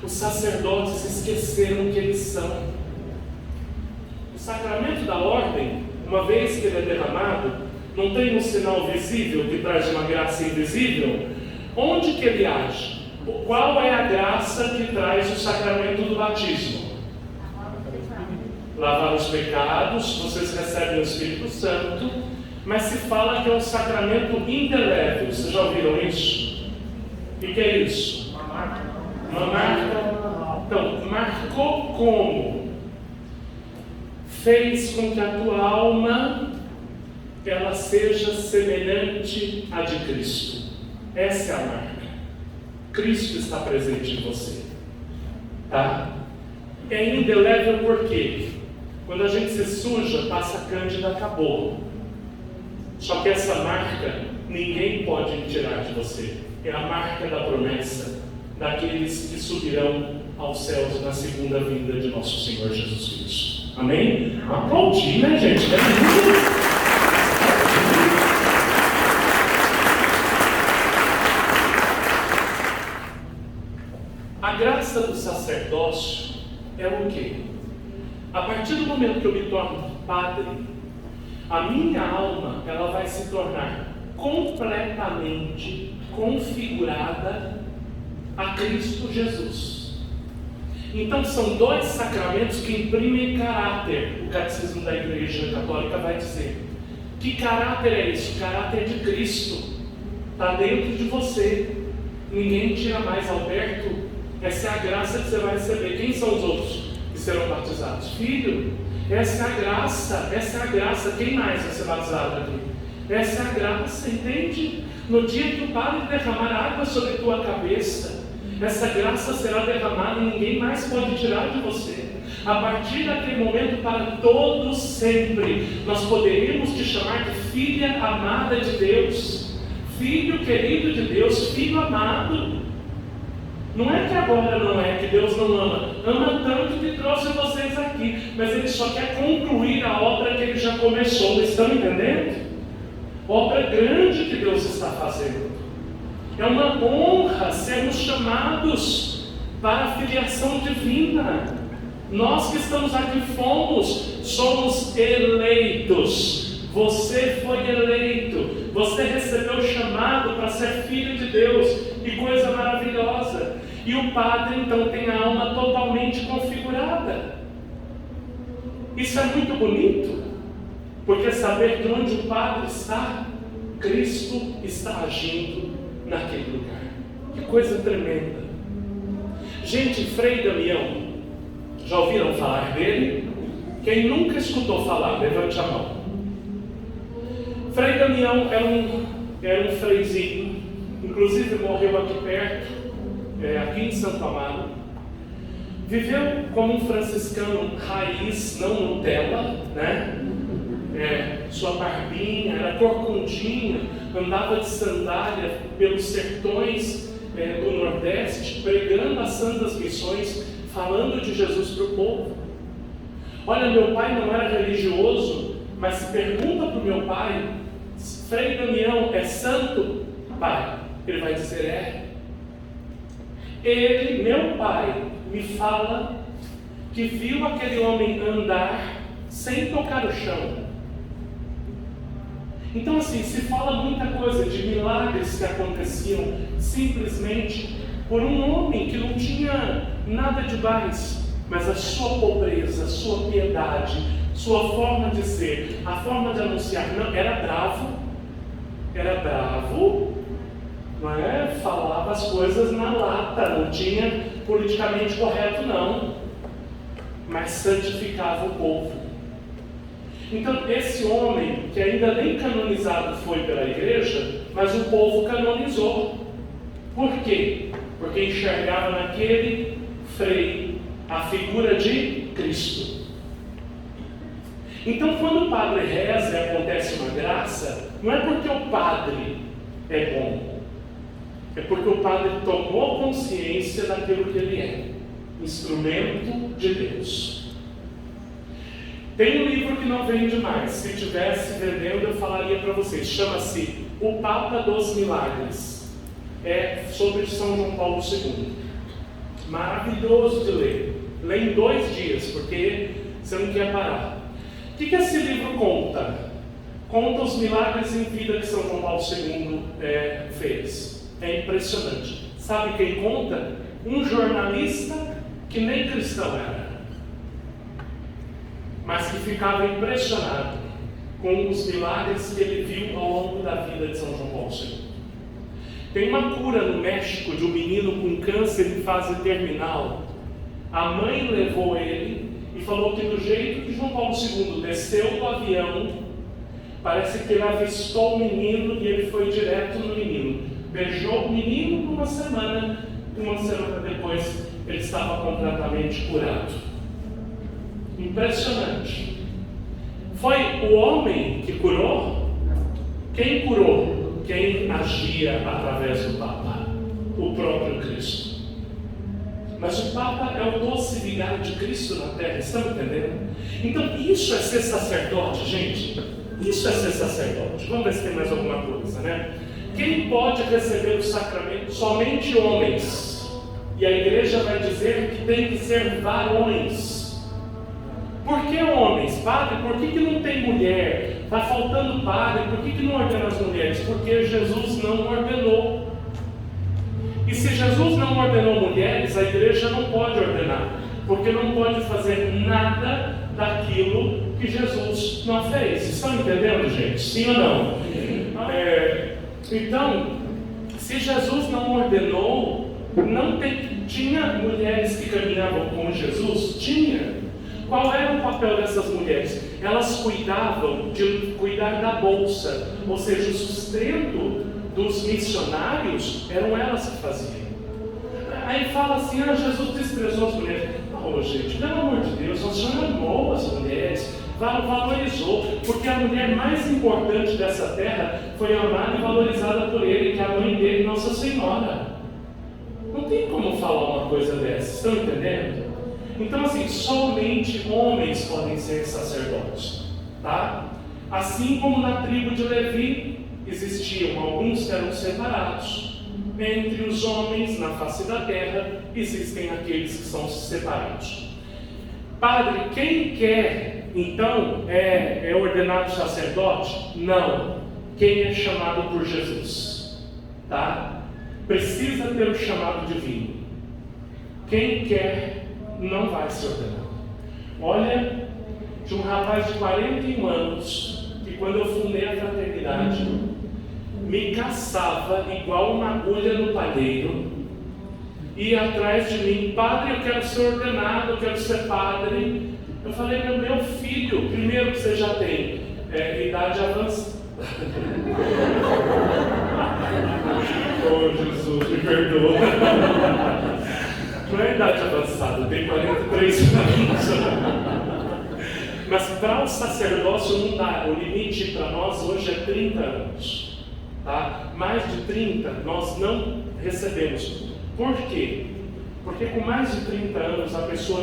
Os sacerdotes esqueceram que eles são. O sacramento da ordem, uma vez que ele é derramado, não tem um sinal visível que traz uma graça invisível? Onde que ele age? Qual é a graça que traz o sacramento do batismo? Lavar os pecados, vocês recebem o Espírito Santo, mas se fala que é um sacramento indelével. Vocês já ouviram isso? O que é isso? Uma marca. Então, marcou como? Fez com que a tua alma ela seja semelhante à de Cristo. Essa é a marca. Cristo está presente em você. Tá? É indelével por quê? Quando a gente se suja, passa a cândida, acabou. Só que essa marca ninguém pode tirar de você. É a marca da promessa daqueles que subirão aos céus na segunda vinda de nosso Senhor Jesus Cristo. Amém? Aplaudir, né, gente? A graça do sacerdócio é o quê? A partir do momento que eu me torno padre, a minha alma ela vai se tornar completamente configurada a Cristo Jesus. Então são dois sacramentos que imprimem caráter. O Catecismo da Igreja Católica vai dizer: que caráter é esse? O caráter de Cristo está dentro de você. Ninguém tira mais. Alberto, essa é a graça que você vai receber. Quem são os outros que serão batizados? Filho, essa é a graça. Quem mais vai ser batizado aqui? Essa é a graça, entende? No dia que o Padre derramar água sobre a tua cabeça, essa graça será derramada e ninguém mais pode tirar de você. A partir daquele momento, para todos sempre, nós poderemos te chamar de filha amada de Deus, filho querido de Deus, filho amado. Não é que agora não é, que Deus não ama tanto que trouxe vocês aqui, mas Ele só quer concluir a obra que Ele já começou. Estão entendendo? Obra grande que Deus está fazendo. É uma honra sermos chamados para a filiação divina. Nós que estamos aqui somos eleitos. Você foi eleito. Você recebeu o chamado para ser filho de Deus. Que coisa maravilhosa. E o padre então tem a alma totalmente configurada. Isso é muito bonito, porque saber de onde o padre está, Cristo está agindo naquele lugar. Que coisa tremenda. Gente, Frei Damião, já ouviram falar dele? Quem nunca escutou falar, levante a mão. Frei Damião era um freizinho, inclusive morreu aqui perto, aqui em Santo Amaro. Viveu como um franciscano raiz, não Nutella, né? Sua barbinha era corcundinha, andava de sandália pelos sertões do Nordeste, pregando as santas missões, falando de Jesus para o povo. Olha, meu pai não era religioso, mas se pergunta para o meu pai: Frei Damião é santo? Pai, ele vai dizer: é. Ele, meu pai, me fala que viu aquele homem andar sem tocar o chão. Então, assim, se fala muita coisa de milagres que aconteciam simplesmente por um homem que não tinha nada de mais, mas a sua pobreza, a sua piedade, sua forma de ser, a forma de anunciar. Não, era bravo, não é? Falava as coisas na lata, não tinha politicamente correto, não, mas santificava o povo. Então, esse homem, que ainda nem canonizado foi pela igreja, mas o povo canonizou. Por quê? Porque enxergava naquele frei a figura de Cristo. Então, quando o padre reza e acontece uma graça, não é porque o padre é bom, é porque o padre tomou consciência daquilo que ele é, instrumento de Deus. Tem um livro que não vende mais. Se tivesse vendendo, eu falaria para vocês. Chama-se O Papa dos Milagres. É sobre São João Paulo II. Maravilhoso de ler. Lê em 2 dias, porque você não quer parar. O que esse livro conta? Conta os milagres em vida que São João Paulo II fez. É impressionante. Sabe quem conta? Um jornalista que nem cristão era, mas que ficava impressionado com os milagres que ele viu ao longo da vida de São João Paulo II. Tem uma cura no México de um menino com câncer em fase terminal. A mãe levou ele e falou que do jeito que João Paulo II desceu do avião, parece que ele avistou o menino e ele foi direto no menino. Beijou o menino por uma semana depois ele estava completamente curado. Impressionante. Foi o homem que curou? Quem curou? Quem agia através do Papa? O próprio Cristo. Mas o Papa é o doce vigário de Cristo na terra, estão entendendo? Então isso é ser sacerdote, gente. Isso é ser sacerdote. Vamos ver se tem mais alguma coisa, né? Quem pode receber o sacramento? Somente homens. E a igreja vai dizer que tem que ser varões. Por que homens? Padre, por que não tem mulher? Está faltando padre, por que não ordena as mulheres? Porque Jesus não ordenou. E se Jesus não ordenou mulheres, a igreja não pode ordenar. porque não pode fazer nada daquilo que Jesus não fez. Estão entendendo, gente? Sim ou não? Então, se Jesus não ordenou, tinha mulheres que caminhavam com Jesus? Tinha. Qual era o papel dessas mulheres? Elas cuidar da bolsa, ou seja, o sustento dos missionários eram elas que faziam. Aí fala assim, Jesus desprezou as mulheres. Não, gente, pelo amor de Deus, o Senhor amou as mulheres, valorizou, porque a mulher mais importante dessa terra foi amada e valorizada por Ele, que é a mãe dele, Nossa Senhora. Não tem como falar uma coisa dessa, estão entendendo? Então, assim, somente homens podem ser sacerdotes, tá? Assim como na tribo de Levi existiam alguns que eram separados. Entre os homens na face da terra existem aqueles que são separados. Padre, quem quer então é ordenado sacerdote? Não. Quem é chamado por Jesus, tá? Precisa ter o chamado divino. Quem quer não vai ser ordenado. Olha, de um rapaz de 41 anos que quando eu fundei a fraternidade me caçava igual uma agulha no palheiro, ia atrás de mim: padre, eu quero ser ordenado, eu quero ser padre. Eu falei: meu filho, primeiro que você já tem idade avançada. Oh Jesus, me perdoa. Não é idade avançada, eu tenho 43 anos. Mas para o sacerdócio não dá, o limite para nós hoje é 30 anos. Tá? Mais de 30 nós não recebemos. Por quê? Porque com mais de 30 anos a pessoa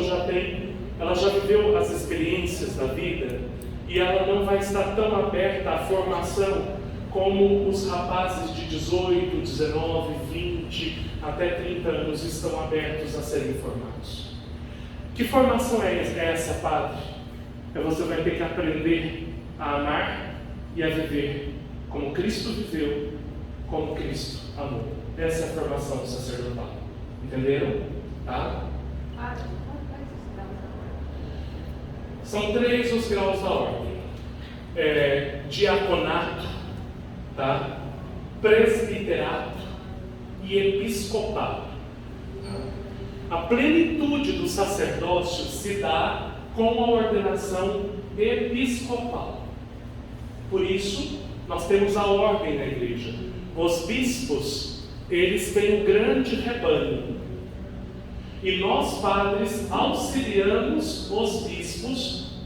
ela já viveu as experiências da vida e ela não vai estar tão aberta à formação como os rapazes de 18, 19, 20, até 30 anos estão abertos a serem formados. Que formação é essa, padre? Você vai ter que aprender a amar e a viver como Cristo viveu, como Cristo amou. Essa é a formação sacerdotal. Entenderam? Tá? São 3 os graus da ordem. Diaconato, tá? Presbiterato e episcopado. A plenitude do sacerdócio se dá com a ordenação episcopal. Por isso, nós temos a ordem na igreja. Os bispos, eles têm um grande rebanho. E nós, padres, auxiliamos os bispos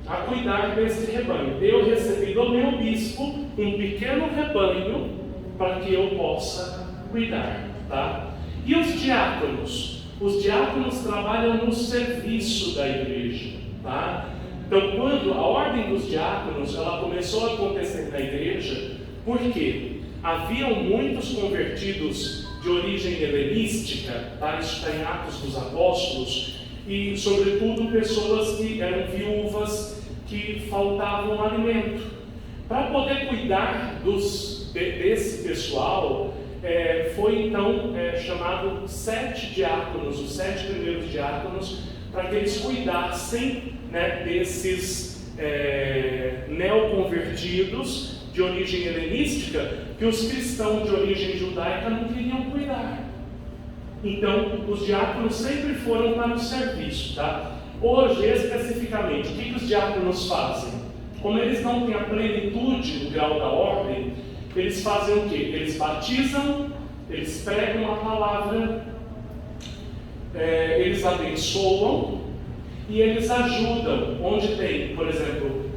a cuidar desse rebanho. Eu recebi do meu bispo um pequeno rebanho para que eu possa cuidar, tá? E os diáconos? Os diáconos trabalham no serviço da igreja, tá? Então, quando a ordem dos diáconos ela começou a acontecer na igreja, por quê? Haviam muitos convertidos de origem helenística, tá? Isso está em Atos dos Apóstolos, e sobretudo pessoas que eram viúvas, que faltavam alimento. Para poder cuidar desse pessoal, foi então chamado 7 diáconos, os 7 primeiros diáconos, para que eles cuidassem, né, desses neoconvertidos de origem helenística, que os cristãos de origem judaica não queriam cuidar. Então, os diáconos sempre foram para o serviço, tá? Hoje, especificamente, o que os diáconos fazem? Como eles não têm a plenitude do grau da ordem, eles fazem o quê? Eles batizam, eles pregam a palavra, eles abençoam e eles ajudam. Onde tem, por exemplo,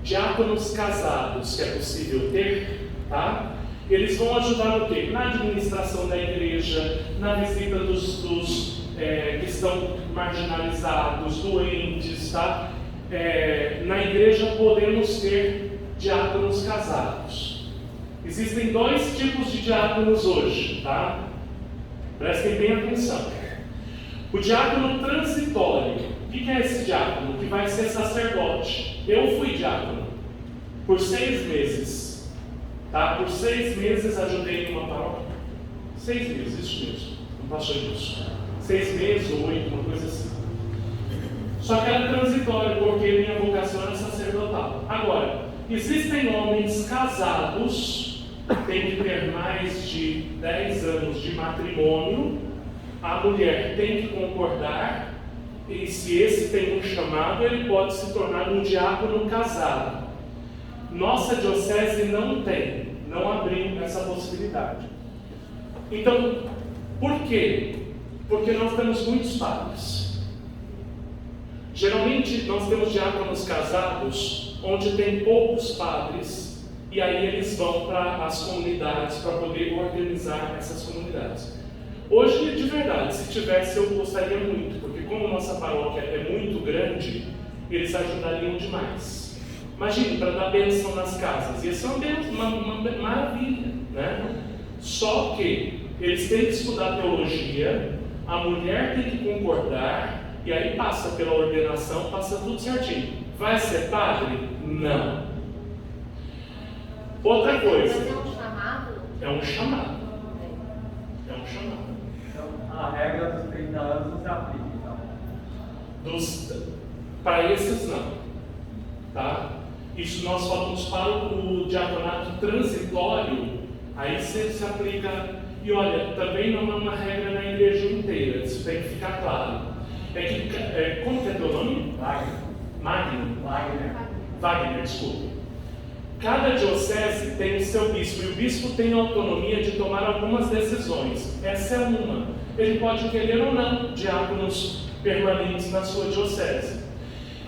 diáconos casados, que é possível ter, tá? Eles vão ajudar no quê? Na administração da igreja, na visita dos que estão marginalizados, doentes, tá? Na igreja podemos ter diáconos casados. Existem 2 tipos de diáconos hoje, tá? Prestem bem atenção. O diácono transitório. O que é esse diácono? Que vai ser sacerdote. Eu fui diácono por 6 meses. Tá? Por 6 meses ajudei em uma paróquia. 6 meses, isso mesmo. Não passou disso. 6 meses ou 8, uma coisa assim. Só que era transitório, porque minha vocação era sacerdotal. Agora, existem homens casados, tem que ter mais de 10 anos de matrimônio, a mulher tem que concordar, e se esse tem um chamado, ele pode se tornar um diácono casado. Nossa diocese não tem, não abriu essa possibilidade. Então, por quê? Porque nós temos muitos padres. Geralmente nós temos diáconos casados, onde tem poucos padres, e aí eles vão para as comunidades para poder organizar essas comunidades. Hoje, de verdade, se tivesse, eu gostaria muito, porque como nossa paróquia é muito grande, eles ajudariam demais. Imagine, para dar bênção nas casas, ia ser uma maravilha, né? Só que eles têm que estudar teologia, a mulher tem que concordar, e aí passa pela ordenação, passa tudo certinho. Vai ser padre? Não. Outra coisa. Mas é um chamado? É um chamado. É um chamado. Então, a regra dos 30 anos não se aplica, então. Para esses não. Tá? Isso nós falamos para o diaconato transitório, aí se aplica. E olha, também não é uma regra na igreja inteira, isso tem que ficar claro. É que, como que é teu nome? Wagner, desculpa. Cada diocese tem o seu bispo, e o bispo tem a autonomia de tomar algumas decisões. Essa é uma. Ele pode querer ou não diáconos permanentes na sua diocese.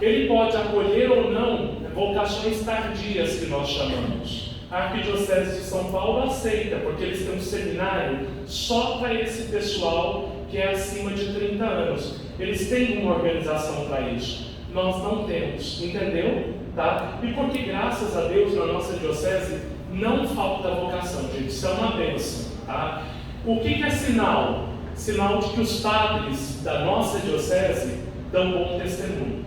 Ele pode acolher ou não vocações tardias, que nós chamamos. A Arquidiocese de São Paulo aceita, porque eles têm um seminário só para esse pessoal que é acima de 30 anos. Eles têm uma organização para isso. Nós não temos, entendeu? Tá? E porque, graças a Deus, na nossa diocese não falta vocação, gente. Isso é uma bênção. Tá? O que é sinal? Sinal de que os padres da nossa diocese dão bom testemunho.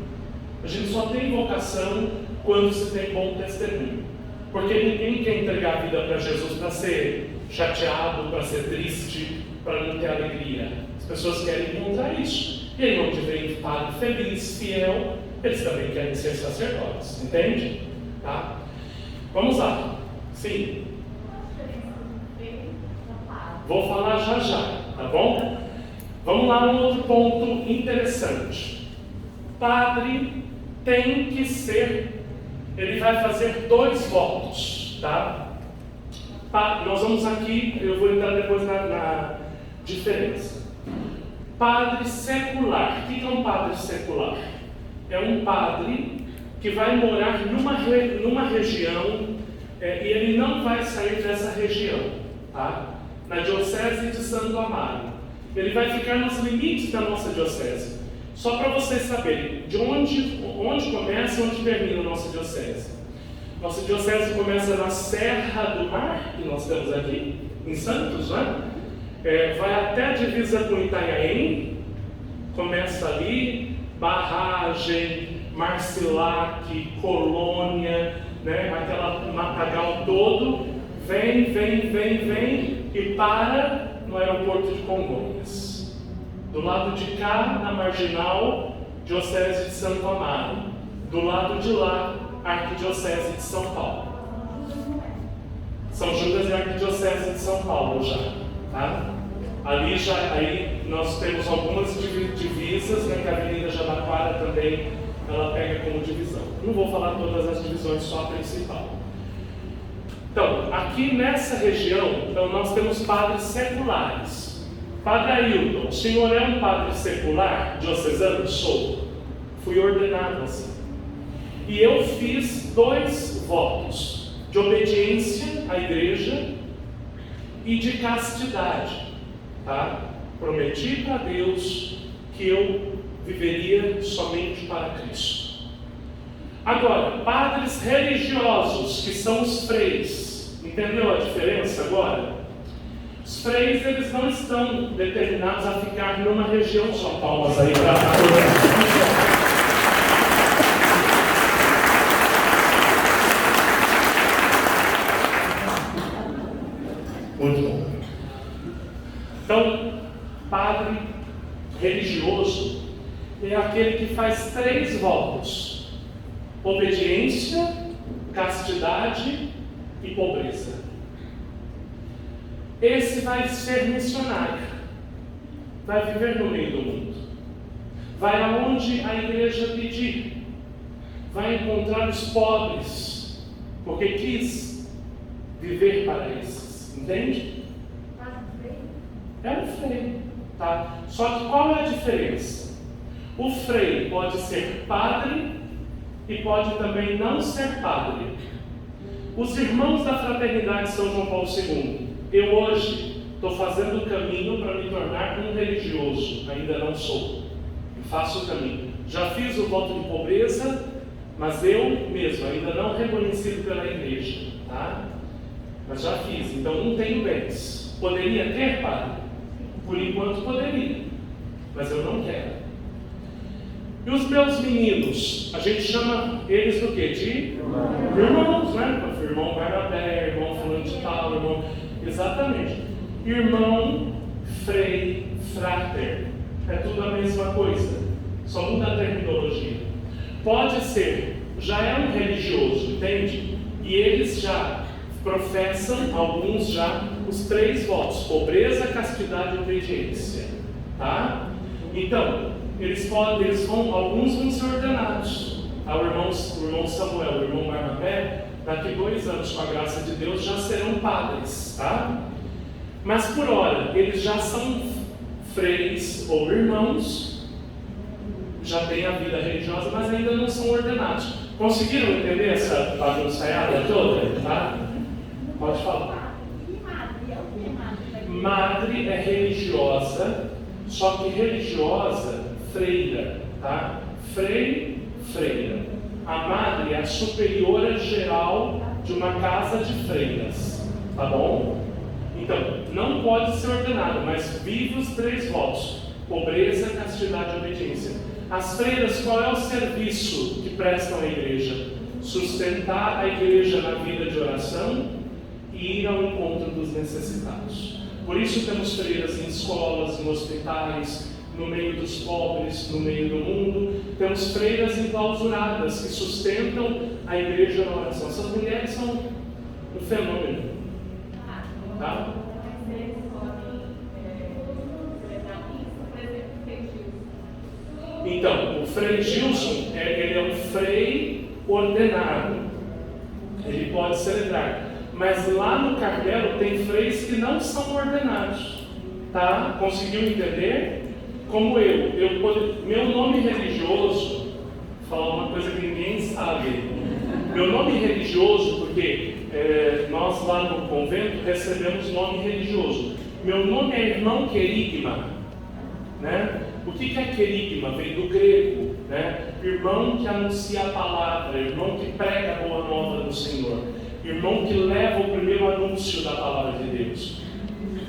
A gente só tem vocação quando se tem bom testemunho. Porque ninguém quer entregar a vida para Jesus para ser chateado, para ser triste, para não ter alegria. As pessoas querem encontrar isso. E aí, onde vem padre feliz, fiel, eles também querem ser sacerdotes. Entende? Tá? Vamos lá. Sim. Vou falar já, tá bom? Vamos lá, um outro ponto interessante. Padre tem que ser, ele vai fazer 2 votos, tá? Nós vamos aqui, eu vou entrar depois na diferença. Padre secular. O que é um padre secular? É um padre que vai morar numa região e ele não vai sair dessa região, tá? Na diocese de Santo Amaro. Ele vai ficar nos limites da nossa diocese. Só para vocês saberem de onde começa e onde termina a nossa diocese. Nossa diocese começa na Serra do Mar, que nós temos aqui, em Santos, né? Vai até a divisa com Itanhaém, começa ali, Barragem, Marcilac, Colônia, né? Aquela matagal todo, vem e para no aeroporto de Congonhas. Do lado de cá, na Marginal, Diocese de Santo Amaro. Do lado de lá, Arquidiocese de São Paulo. São Judas e Arquidiocese de São Paulo já, tá? Aí nós temos algumas divisas, né, que a Avenida Jabaquara também ela pega como divisão. Não vou falar todas as divisões, só a principal. Então, aqui nessa região, então, nós temos padres seculares. Padre Ailton, o senhor é um padre secular, diocesano? Sou. Fui ordenado assim. E eu fiz 2 votos, de obediência à igreja e de castidade. Tá? Prometi para Deus que eu viveria somente para Cristo. Agora, padres religiosos, que são os freis, entendeu a diferença agora? Os freis, eles não estão determinados a ficar numa região só. Palmas aí para muito bom. Então, padre religioso é aquele que faz 3 votos: obediência, castidade e pobreza. Esse vai ser missionário, vai viver no meio do mundo, vai aonde a igreja pedir, vai encontrar os pobres, porque quis viver para esses, entende? É um freio, tá? Só que qual é a diferença? O freio pode ser padre e pode também não ser padre. Os irmãos da Fraternidade São João Paulo II, eu hoje estou fazendo o caminho para me tornar um religioso, ainda não sou, faço o caminho. Já fiz o voto de pobreza, mas eu mesmo, ainda não reconhecido pela igreja, tá? Mas já fiz, então não tenho bens. Poderia ter, padre? Por enquanto poderia, mas eu não quero. E os meus meninos, a gente chama eles do quê? De irmãos, né? Irmão Barnabé, irmão fulano de tal, irmão... Exatamente. Irmão, frei, frater. É tudo a mesma coisa, só muda a terminologia. Pode ser, já é um religioso, entende? E eles já professam, alguns já, os 3 votos: pobreza, castidade e obediência, tá? Então, alguns vão ser ordenados. O irmão Samuel, o irmão Barnabé, daqui 2 anos, com a graça de Deus, já serão padres, tá? Mas por hora, eles já são freis ou irmãos, já têm a vida religiosa, mas ainda não são ordenados. Conseguiram entender essa bagunçaiada toda, tá? Pode falar. Madre é religiosa, só que religiosa, freira, tá? Frei, freira. A madre é a superiora geral de uma casa de freiras, tá bom? Então, não pode ser ordenado, mas vive os 3 votos: pobreza, castidade e obediência. As freiras, qual é o serviço que prestam à igreja? Sustentar a igreja na vida de oração e ir ao encontro dos necessitados. Por isso temos freiras em escolas, em hospitais, no meio dos pobres, no meio do mundo. Temos freiras enclausuradas que sustentam a igreja na oração. Essas mulheres são um fenômeno. Tá? Então, o Frei Gilson, ele é um frei ordenado. Ele pode celebrar. Mas lá no Carmelo tem freis que não são ordenados. Tá? Conseguiu entender? Como meu nome religioso, vou falar uma coisa que ninguém sabe. Meu nome religioso, porque nós lá no convento recebemos nome religioso. Meu nome é irmão querigma, né? O que é querigma? Vem do grego, né? Irmão que anuncia a palavra, irmão que prega a boa nova do Senhor, irmão que leva o primeiro anúncio da palavra de Deus.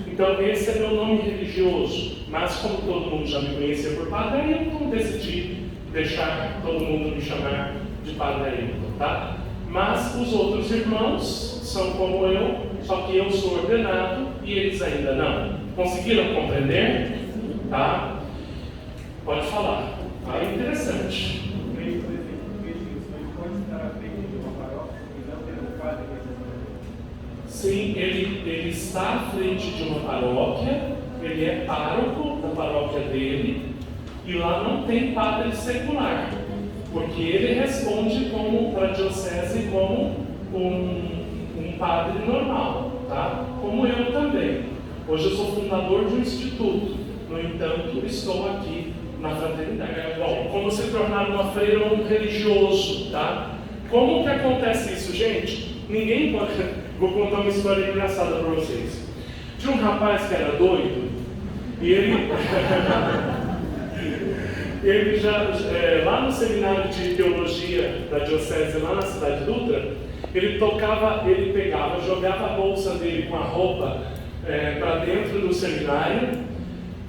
Então esse é meu nome religioso, mas como todo mundo já me conhecia por Padre Ailton, eu decidi deixar todo mundo me chamar de Padre Ailton, tá? Mas os outros irmãos são como eu, só que eu sou ordenado e eles ainda não. Conseguiram compreender? Tá? Pode falar. Ah, é interessante. Sim, ele está à frente de uma paróquia, ele é pároco da paróquia dele, e lá não tem padre secular, porque ele responde para a diocese como um padre normal, tá? Como eu também. Hoje eu sou fundador de um instituto, no entanto, estou aqui na fraternidade. Bom, como se tornar uma freira ou um religioso, tá? Como que acontece isso, gente? Ninguém pode... Vou contar uma história engraçada para vocês. Tinha um rapaz que era doido, e ele já, lá no seminário de teologia da diocese, lá na cidade de Dutra, ele pegava, jogava a bolsa dele com a roupa para dentro do seminário,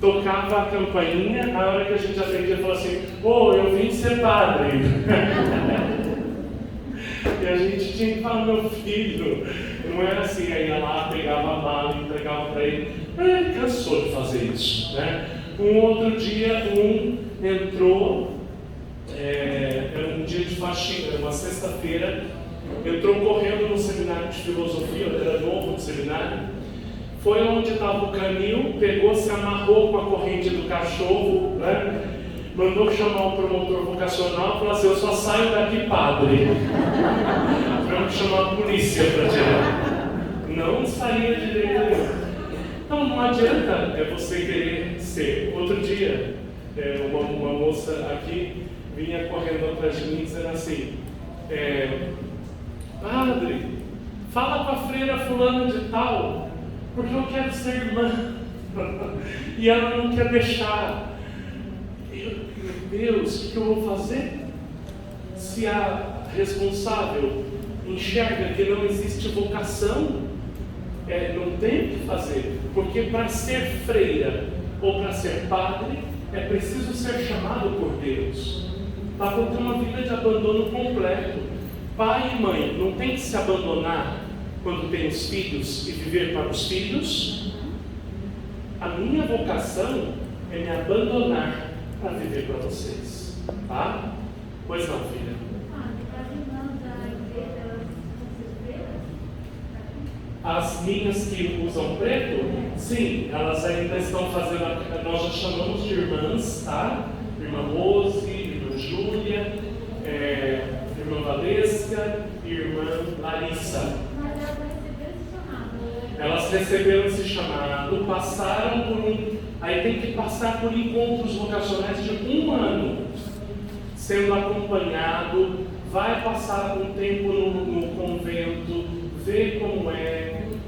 tocava a campainha, na hora que a gente atendia, falou assim: "Ô, eu vim ser padre." E a gente tinha que falar: "Meu filho, não era assim." Aí ia lá, pegava a mala e entregava para ele. Cansou de fazer isso, né? Um outro dia, entrou, era um dia de faxina, era uma sexta-feira, entrou correndo no seminário de filosofia, eu era novo no seminário, foi onde estava o canil, pegou, se amarrou com a corrente do cachorro, né? Mandou chamar o promotor vocacional e falou assim: eu só saio daqui, padre. Vamos chamar a polícia para tirar. Não saía de jeito nenhum. Então não adianta você querer ser. Outro dia, uma moça aqui vinha correndo atrás de mim dizendo assim: padre, fala com a freira fulana de tal, porque eu quero ser irmã. E ela não quer deixar. Meu Deus, o que eu vou fazer? Se a responsável enxerga que não existe vocação, não tem o que fazer, porque para ser freira ou para ser padre é preciso ser chamado por Deus, para ter uma vida de abandono completo. Pai e mãe não tem que se abandonar quando tem os filhos e viver para os filhos. A minha vocação é me abandonar para viver para vocês, tá? Pois não, filha? As minhas que usam preto, sim, elas ainda estão fazendo, nós já chamamos de irmãs, tá? Irmã Rose, irmã Júlia, irmã Valesca e irmã Larissa. Elas receberam esse chamado, passaram por aí tem que passar por encontros vocacionais de 1 ano, sendo acompanhado, vai passar um tempo no convento, ver como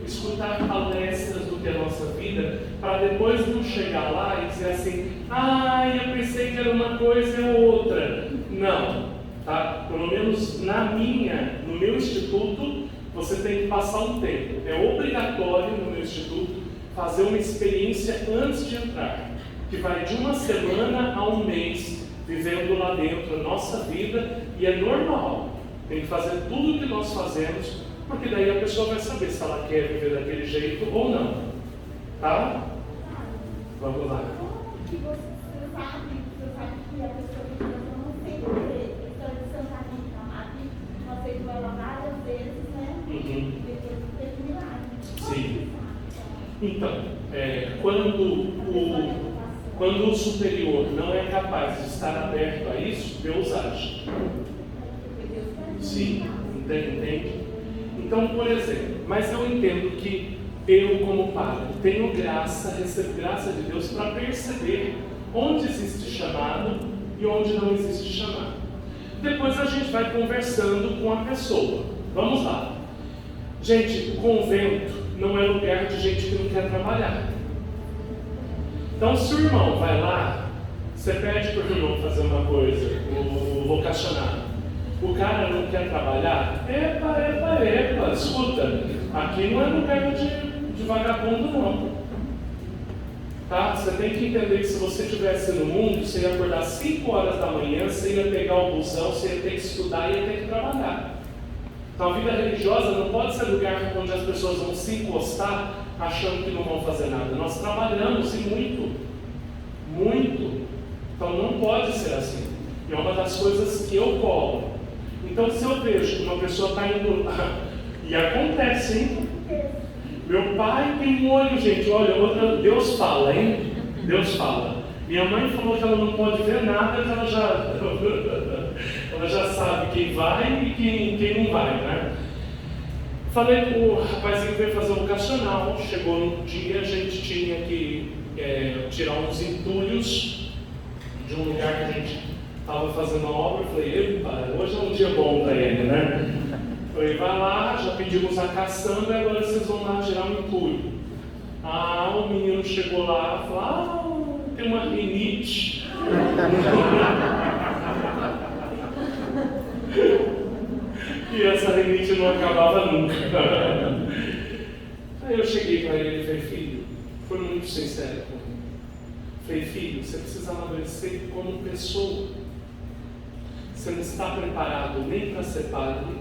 escutar palestras do que é a nossa vida, para depois não chegar lá e dizer assim: eu pensei que era uma coisa e outra. Não, tá? Pelo menos no meu instituto, você tem que passar um tempo. É obrigatório no meu instituto fazer uma experiência antes de entrar, que vai de 1 semana a 1 mês, vivendo lá dentro a nossa vida, e é normal. Tem que fazer tudo o que nós fazemos, porque daí a pessoa vai saber se ela quer viver daquele jeito ou não. Tá? Vamos lá. Que você sabe que a pessoa que não sempre questão de santamento na máquina, uma vez ela várias vezes, né? Depois teve milagre. Sim. Então, quando o superior não é capaz de estar aberto a isso, Deus age. Sim, entende? Então, por exemplo, mas eu entendo que eu, como padre, tenho recebo graça de Deus para perceber onde existe chamado e onde não existe chamado. Depois a gente vai conversando com a pessoa. Vamos lá. Gente, convento não é lugar de gente que não quer trabalhar. Então, se o irmão vai lá, você pede para o irmão fazer uma coisa, o vocacionado. O cara não quer trabalhar? Epa, escuta, aqui não é lugar de vagabundo, não. Tá? Você tem que entender que se você estivesse no mundo, você ia acordar 5 horas da manhã, você ia pegar o busão, você ia ter que estudar e ia ter que trabalhar. Então a vida religiosa não pode ser lugar onde as pessoas vão se encostar achando que não vão fazer nada. Nós trabalhamos e muito. Então não pode ser assim. E é uma das coisas que eu cobro. Então se eu vejo que uma pessoa está indo lá, e acontece, hein? Meu pai tem um olho, gente, olha, Deus fala, hein? Deus fala. Minha mãe falou que ela não pode ver nada, que ela já sabe quem vai e quem não vai, né? Falei com o rapazinho que veio fazer o vocacional, chegou no dia, a gente tinha que tirar uns entulhos de um lugar que a gente estava fazendo a obra. Eu falei: epa, hoje é um dia bom para ele, né? Falei: vai lá, já pedimos a caçamba e agora vocês vão lá tirar um entulho. O menino chegou lá e falou: tem uma rinite. E essa rinite não acabava nunca. Aí eu cheguei para ele e falei: filho, foi muito sincero comigo. Falei: filho, você precisa amadurecer como pessoa. Você não está preparado nem para ser padre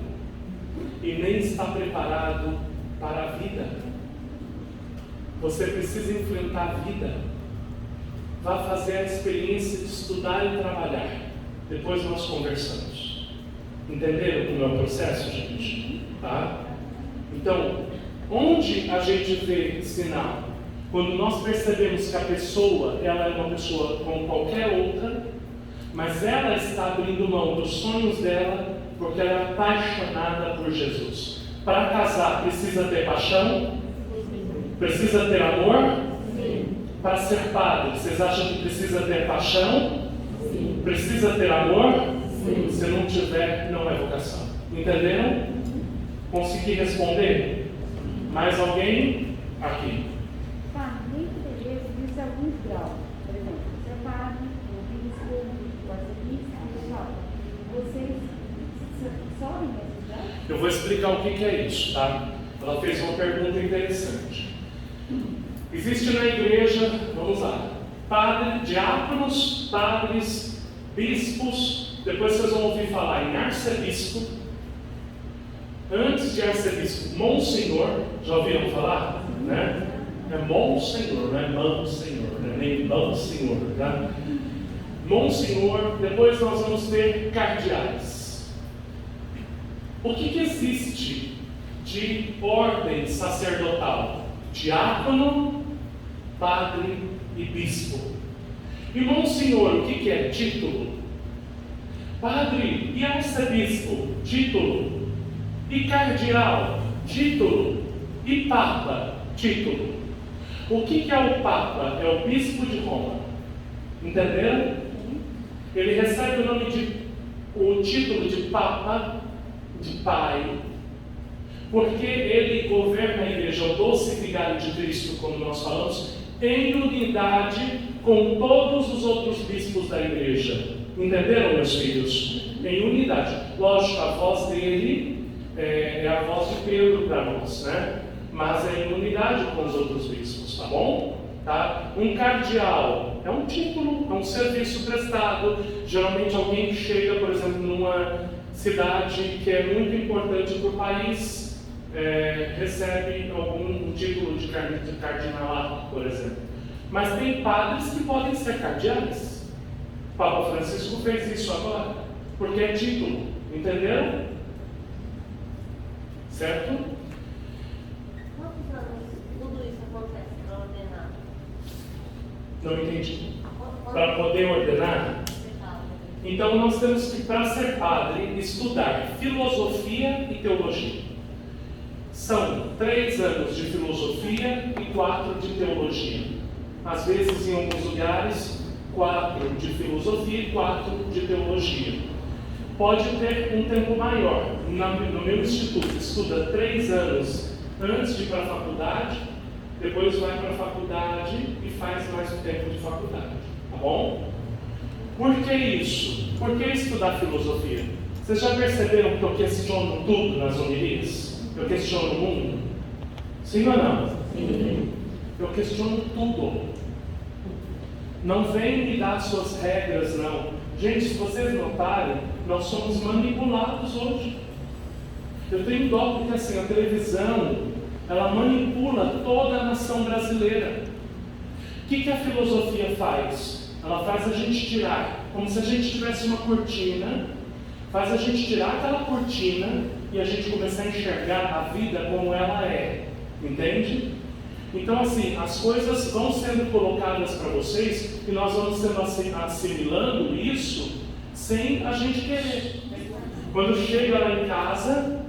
e nem está preparado para a vida. Você precisa enfrentar a vida. vá fazer a experiência de estudar e trabalhar. Depois nós conversamos. Entenderam como é o processo, gente? Tá? Então, onde a gente vê sinal? Quando nós percebemos que a pessoa, ela é uma pessoa como qualquer outra, mas ela está abrindo mão dos sonhos dela, porque ela é apaixonada por Jesus. Para casar, precisa ter paixão? Precisa ter amor? Para ser padre, vocês acham que precisa ter paixão? Precisa ter amor? Se não tiver, não é vocação. Entenderam? Consegui responder? Mais alguém? Aqui. Padre, dentro da igreja existe alguns graus. Por exemplo, você é padre, o bispo, o arcebispo e o papa. Vocês sobem esses graus? Eu vou explicar o que é isso, tá? Ela fez uma pergunta interessante. Existe na igreja, vamos lá, padre, diáconos, padres, bispos, depois vocês vão ouvir falar em arcebispo. Antes de arcebispo, monsenhor, já ouviram falar? Né? É monsenhor, não é monsenhor, não é nem monsenhor, tá? Monsenhor, depois nós vamos ter cardeais. O que existe de ordem sacerdotal? Diácono, padre e bispo. E monsenhor, o que é? Título. Padre e arcebispo, título. E cardeal, título. E papa, título. O que é o papa? É o bispo de Roma. Entenderam? Ele recebe o título de papa, de pai, porque ele governa a igreja, o doce vigário de Cristo, como nós falamos, em unidade com todos os outros bispos da igreja. Entenderam, meus filhos? Em unidade. Lógico, a voz dele é a voz de Pedro para nós, né? Mas é em unidade com os outros bispos, tá bom? Tá? Um cardeal é um título, é um serviço prestado. Geralmente alguém que chega, por exemplo, numa cidade que é muito importante para o país, recebe algum título de cardinalato, por exemplo. Mas tem padres que podem ser cardeais. O Papa Francisco fez isso agora, porque é título, entenderam? Certo? Quantos anos tudo isso acontece para ordenar? Não entendi. Para poder ordenar? Então nós temos que, para ser padre, estudar filosofia e teologia. São 3 anos de filosofia e 4 de teologia. Às vezes, em alguns lugares, 4 de filosofia e 4 de teologia. Pode ter um tempo maior. No meu instituto, estuda 3 anos antes de ir para a faculdade, depois vai para a faculdade e faz mais um tempo de faculdade. Tá bom? Por que isso? Por que estudar filosofia? Vocês já perceberam que eu questiono tudo nas homilias? Eu questiono o mundo? Sim ou não? Sim. Eu questiono tudo. Não vem me dar suas regras, não. Gente, se vocês notarem, nós somos manipulados hoje. Eu tenho dó porque assim, a televisão, ela manipula toda a nação brasileira. O que a filosofia faz? Ela faz a gente tirar, como se a gente tivesse uma cortina, faz a gente tirar aquela cortina e a gente começar a enxergar a vida como ela é. Entende? Então assim, as coisas vão sendo colocadas para vocês e nós vamos sendo assimilando isso sem a gente querer. Quando chega lá em casa,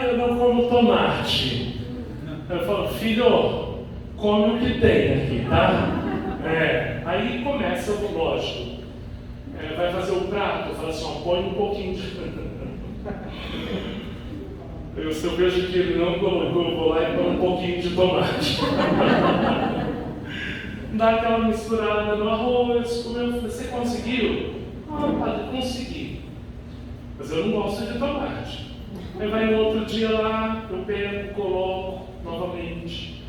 eu não como tomate. Eu falo, filho, come o que tem aqui, tá? Aí começa o lógico. Vai fazer o prato, eu falo assim, põe um pouquinho de... Se eu vejo que ele não colocou, eu vou lá e põe um pouquinho de tomate. Dá aquela misturada no arroz, comeu, você conseguiu? Padre, consegui. Mas eu não gosto de tomate. Aí vai no outro dia lá, eu pego, coloco novamente.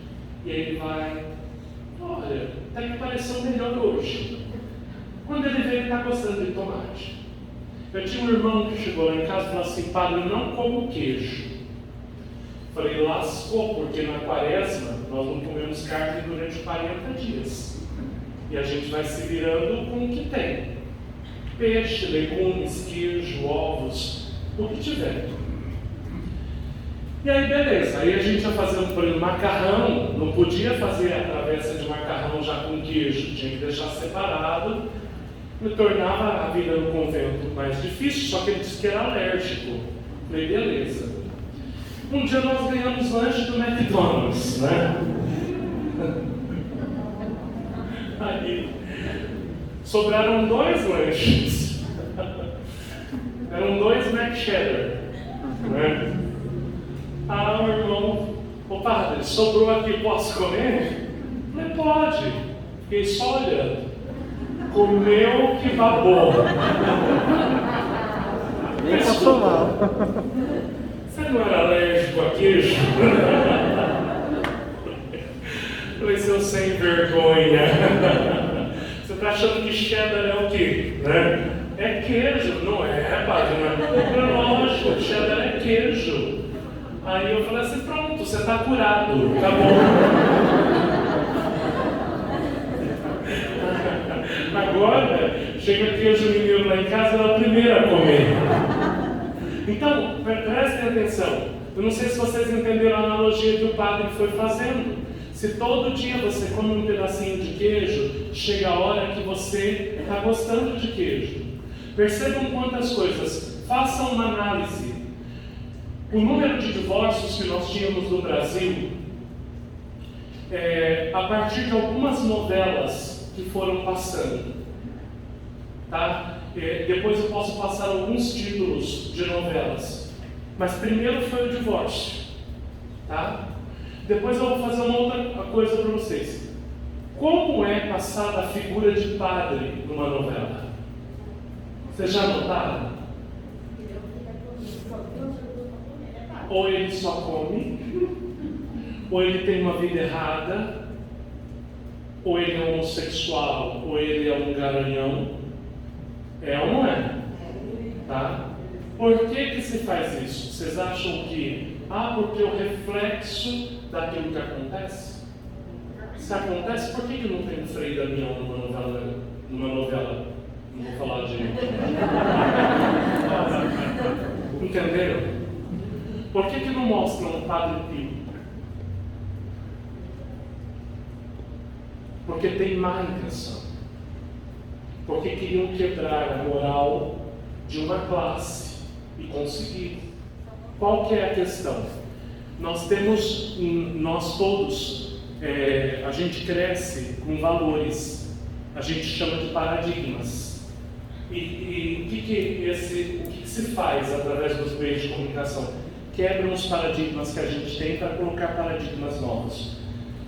E aí ele vai, olha, até que pareceu melhor hoje. Quando ele vê, ele está gostando de tomate. Eu tinha um irmão que chegou lá em casa e falou assim, padre, eu não como queijo. Falei, lascou, porque na quaresma nós não comemos carne durante 40 dias. E a gente vai se virando com o que tem. Peixe, legumes, queijo, ovos, o que tiver. E aí, beleza. Aí a gente ia fazer um macarrão. Não podia fazer a travessa de macarrão já com queijo. Tinha que deixar separado. Me tornava a vida no convento mais difícil, só que ele disse que era alérgico. Falei, beleza. Um dia nós ganhamos lanche do McDonald's, né? Aí sobraram 2 lanches. Eram 2 McCheddar, né? Ah, meu irmão, ô padre, sobrou aqui, posso comer? Falei, pode. Fiquei só olhando. Comeu que babou. Nem passou mal. Você não era alérgico a queijo? Falei, seu sem vergonha. Você está achando que cheddar é o quê? Né? É queijo, não é, padre? Não é lógico, cheddar é queijo. Aí eu falei assim, pronto, você está curado, acabou. Agora, chega queijo mineiro lá em casa, ela é a primeira a comer. Então, prestem atenção. Eu não sei se vocês entenderam a analogia que o padre foi fazendo. Se todo dia você come um pedacinho de queijo, chega a hora que você está gostando de queijo. Percebam quantas coisas. Façam uma análise. O número de divórcios que nós tínhamos no Brasil, a partir de algumas novelas que foram passando, tá? Depois eu posso passar alguns títulos de novelas, mas primeiro foi o divórcio, tá? Depois eu vou fazer uma outra coisa para vocês. Como é passada a figura de padre numa novela? Vocês já notaram? Ou ele só come, ou ele tem uma vida errada, ou ele é homossexual, ou ele é um garanhão. É ou não é? Tá? Por que se faz isso? Vocês acham que, porque é o reflexo daquilo que acontece? Se acontece, por que não tem um Frei Damião numa novela? Não vou falar de... Entenderam? Por que não mostram um Padre Pio? Porque tem má intenção. Porque queriam quebrar a moral de uma classe e conseguiram. Qual que é a questão? Nós todos, a gente cresce com valores, a gente chama de paradigmas. E o que se faz através dos meios de comunicação? Quebram os paradigmas que a gente tem para colocar paradigmas novos.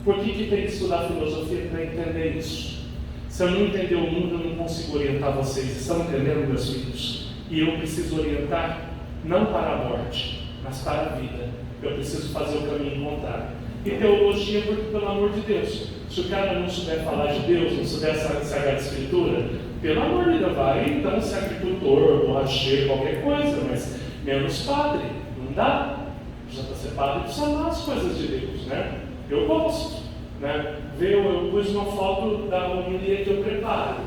Por que tem que estudar filosofia para entender isso? Se eu não entender o mundo, eu não consigo orientar vocês. Estão entendendo, meus filhos? E eu preciso orientar não para a morte, mas para a vida. Eu preciso fazer o caminho contrário. E teologia, porque, pelo amor de Deus, se o cara não souber falar de Deus, não souber a Sagrada Escritura, pelo amor de Deus, vai então ser agricultor, borracheiro, qualquer coisa, mas menos padre. Não dá. Já para ser padre, precisa amar as coisas de Deus, né? Eu gosto, né? Eu pus uma foto da homilia que eu preparo.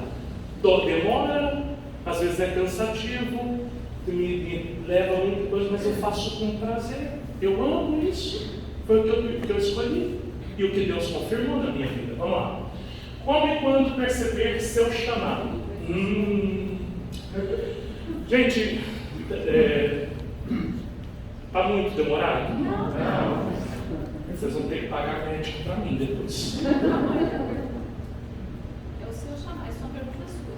Demora, às vezes é cansativo, me leva muita coisa, mas eu faço com prazer. Eu amo isso. Foi o que eu escolhi. E o que Deus confirmou na minha vida. Vamos lá. Como e quando perceber seu chamado? Gente, está muito demorado? Não. Vocês vão ter que pagar médico para mim depois. É o seu chamado, é só uma pergunta sua.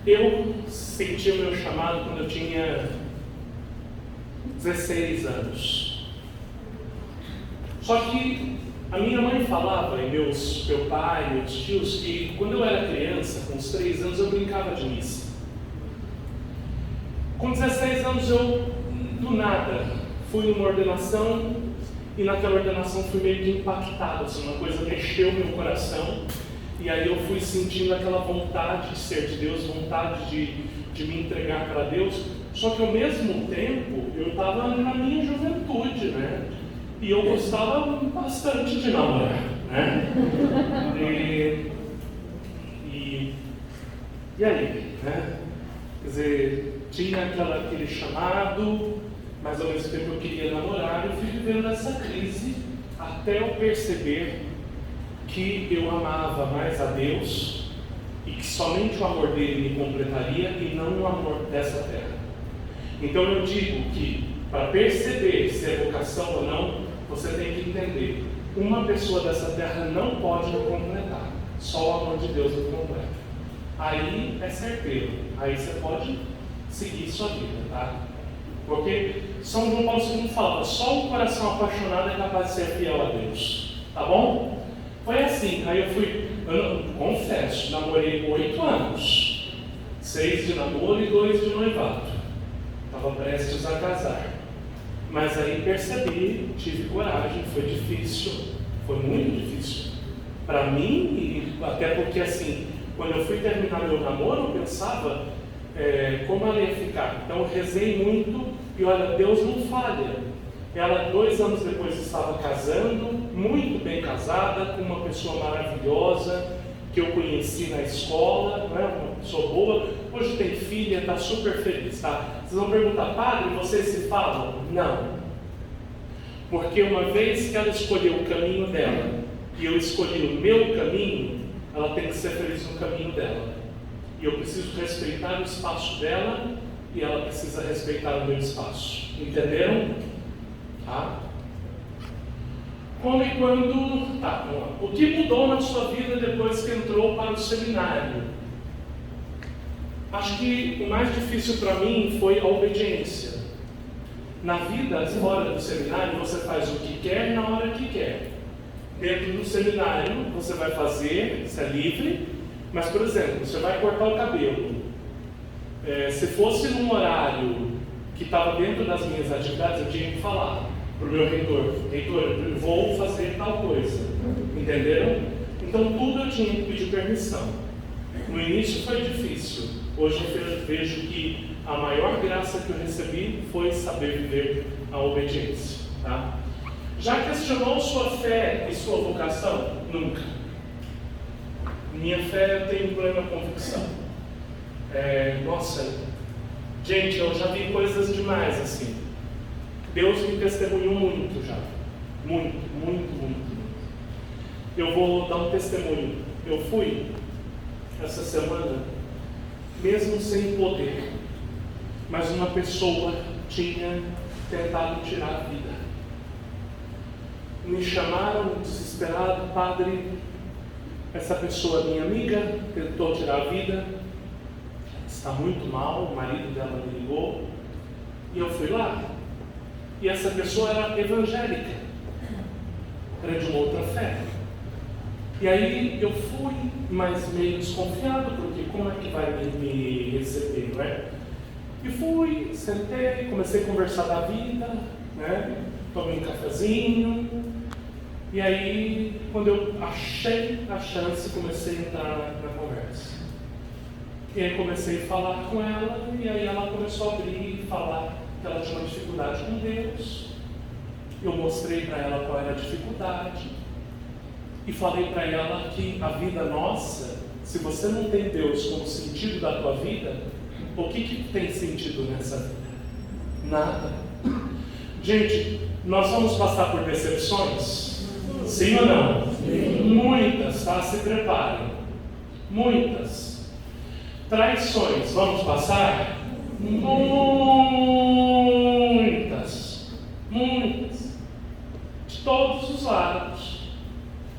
Eu senti o meu chamado quando eu tinha 16 anos. Só que a minha mãe falava, e meu pai, meus tios, que quando eu era criança, com uns 3 anos, eu brincava de missa. Com 16 anos eu, do nada, fui numa ordenação e naquela ordenação fui meio que impactado, assim, uma coisa mexeu meu coração e aí eu fui sentindo aquela vontade de ser de Deus, vontade de me entregar para Deus, só que ao mesmo tempo eu estava na minha juventude, né? E eu gostava bastante de namorar, né? E aí, né? Quer dizer, tinha aquele chamado, mas ao mesmo tempo eu queria namorar. Eu fui vivendo essa crise até eu perceber que eu amava mais a Deus e que somente o amor dele me completaria e não o amor dessa terra. Então eu digo que para perceber se é vocação ou não, você tem que entender: uma pessoa dessa terra não pode me completar, só o amor de Deus me completa. Aí é certeiro, aí você pode seguir sua vida, tá? Porque São João Paulo II fala: só um coração apaixonado é capaz de ser fiel a Deus, tá bom? Foi assim, aí eu confesso, namorei 8 anos, 6 de namoro e 2 de noivado, estava prestes a casar, mas aí percebi, tive coragem, foi difícil, foi muito difícil para mim, e até porque assim, quando eu fui terminar meu namoro, eu pensava como ela ia ficar. Então eu rezei muito e olha, Deus não falha. Ela 2 anos depois estava casando, muito bem casada, com uma pessoa maravilhosa, que eu conheci na escola, né? Uma pessoa boa. Hoje tem filha, está super feliz, tá? Vocês vão perguntar: padre, vocês se falam? Não. Porque uma vez que ela escolheu o caminho dela e eu escolhi o meu caminho, ela tem que ser feliz no caminho dela. E eu preciso respeitar o espaço dela e ela precisa respeitar o meu espaço. Entenderam? Tá? Como e quando... Tá, vamos lá. O que mudou na sua vida depois que entrou para o seminário? Acho que o mais difícil para mim foi a obediência. Na vida fora do seminário, você faz o que quer na hora que quer. Dentro do seminário, você vai fazer, você é livre, mas, por exemplo, você vai cortar o cabelo. Se fosse num horário que estava dentro das minhas atividades, eu tinha que falar para o meu reitor: reitor, eu vou fazer tal coisa. Entenderam? Então, tudo eu tinha que pedir permissão. No início foi difícil. Hoje eu vejo que a maior graça que eu recebi foi saber viver a obediência. Tá? Já questionou sua fé e sua vocação? Nunca. Minha fé, eu tenho plena convicção. Nossa, gente, eu já vi coisas demais assim. Deus me testemunhou muito já. Muito, muito, muito. Eu vou dar um testemunho. Eu fui, essa semana, mesmo sem poder, mas uma pessoa tinha tentado tirar a vida. Me chamaram desesperado: padre, essa pessoa, minha amiga, tentou tirar a vida, está muito mal, o marido dela me ligou, e eu fui lá. E essa pessoa era evangélica, era de uma outra fé. E aí eu fui, mas meio desconfiado, porque como é que vai me receber, não é? E fui, sentei, comecei a conversar da vida, né? Tomei um cafezinho. E aí, quando eu achei a chance, comecei a entrar na conversa. E aí comecei a falar com ela, e aí ela começou a abrir e falar que ela tinha uma dificuldade com Deus. Eu mostrei para ela qual era a dificuldade. E falei para ela que a vida nossa, se você não tem Deus como sentido da tua vida, o que tem sentido nessa vida? Nada. Gente, nós vamos passar por decepções? Sim ou não? Sim. Muitas, tá? Se preparem. Muitas. Traições, vamos passar? Muitas. Muitas. De todos os lados.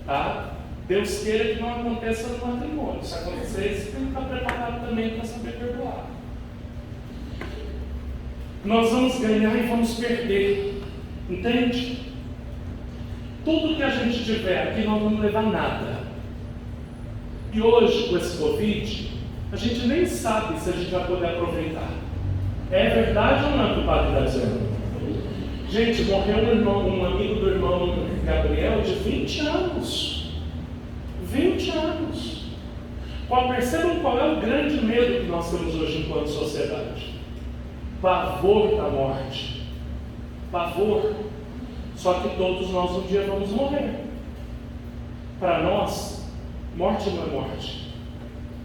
Tá? Deus queira que não aconteça no matrimônio. Se acontecer, você tem que estar preparado também para saber perdoar. Nós vamos ganhar e vamos perder. Entende? Tudo que a gente tiver aqui, nós não vamos levar nada. E hoje, com esse Covid, a gente nem sabe se a gente vai poder aproveitar. É verdade ou não que o padre está dizendo? Gente, morreu um amigo do irmão Gabriel de 20 anos. 20 anos. Percebam qual é o grande medo que nós temos hoje enquanto sociedade. Pavor da morte. Pavor. Só que todos nós um dia vamos morrer. Para nós, morte não é morte.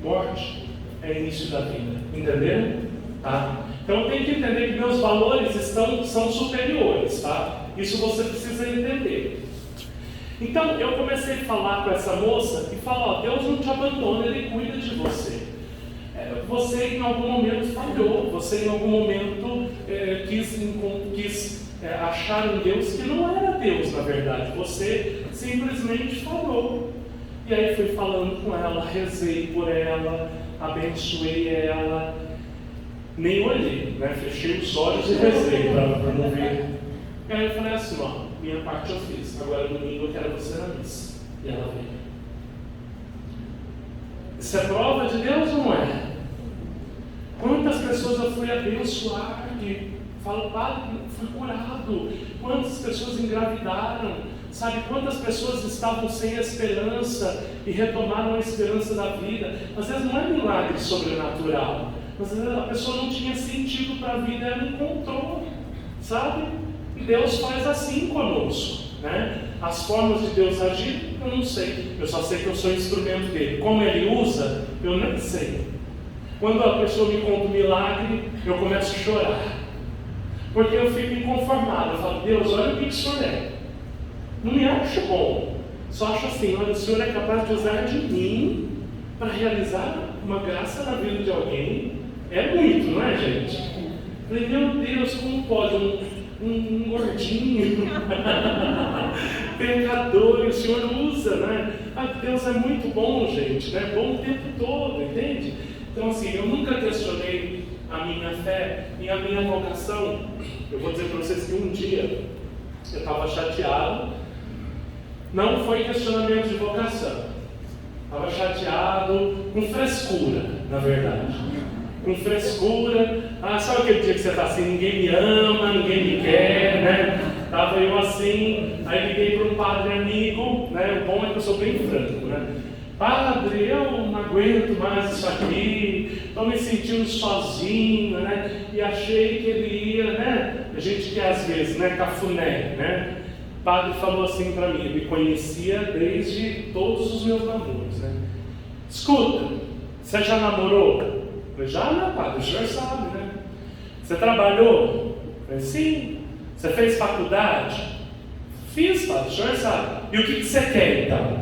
Morte é início da vida. Entenderam? Tá? Então eu tenho que entender que meus valores são superiores. Tá? Isso você precisa entender. Então eu comecei a falar com essa moça e falar, ó, Deus não te abandona, Ele cuida de você. Você em algum momento falhou, você em algum momento quis achar um Deus que não era Deus, na verdade. Você simplesmente falhou. E aí fui falando com ela, rezei por ela, abençoei ela, nem olhei, né? Fechei os olhos e rezei para não ver. E aí eu falei assim, ó, minha parte eu fiz, agora domingo eu quero você na missa. E ela veio. Isso é prova de Deus ou não é? Quantas pessoas eu fui abençoar que falam, padre, fui curado. Quantas pessoas engravidaram, sabe? Quantas pessoas estavam sem esperança e retomaram a esperança da vida. Às vezes não é milagre sobrenatural, mas às vezes a pessoa não tinha sentido para a vida, ela encontrou, sabe? E Deus faz assim conosco, né? As formas de Deus agir, eu não sei. Eu só sei que eu sou instrumento dele. Como ele usa, eu nem sei. Quando a pessoa me conta um milagre, eu começo a chorar. Porque eu fico inconformado. Eu falo, Deus, olha o que o Senhor é. Não me acho bom. Só acho assim, olha, o Senhor é capaz de usar de mim para realizar uma graça na vida de alguém. É muito, não é, gente? Eu falei, meu Deus, como pode um gordinho, pecador, e o Senhor usa, né? Deus é muito bom, gente, né? Bom o tempo todo, entende? Então, assim, eu nunca questionei a minha fé e a minha vocação. Eu vou dizer para vocês que um dia eu estava chateado. Não foi questionamento de vocação. Estava chateado, com frescura, na verdade. Com frescura. Sabe aquele dia que você está assim, ninguém me ama, ninguém me quer, né? Estava eu assim, aí liguei para um padre amigo, né? O bom é que eu sou bem franco, né? Padre, eu não aguento mais isso aqui, estou me sentindo sozinho, né? E achei que ele ia, né? A gente que às vezes, né? Cafuné, né? O padre falou assim para mim, ele conhecia desde todos os meus namoros, né? Escuta, você já namorou? Eu falei, já não, padre, o senhor sabe, né? Você trabalhou? Eu falei, sim. Você fez faculdade? Fiz, padre, o senhor sabe. E o que você quer então?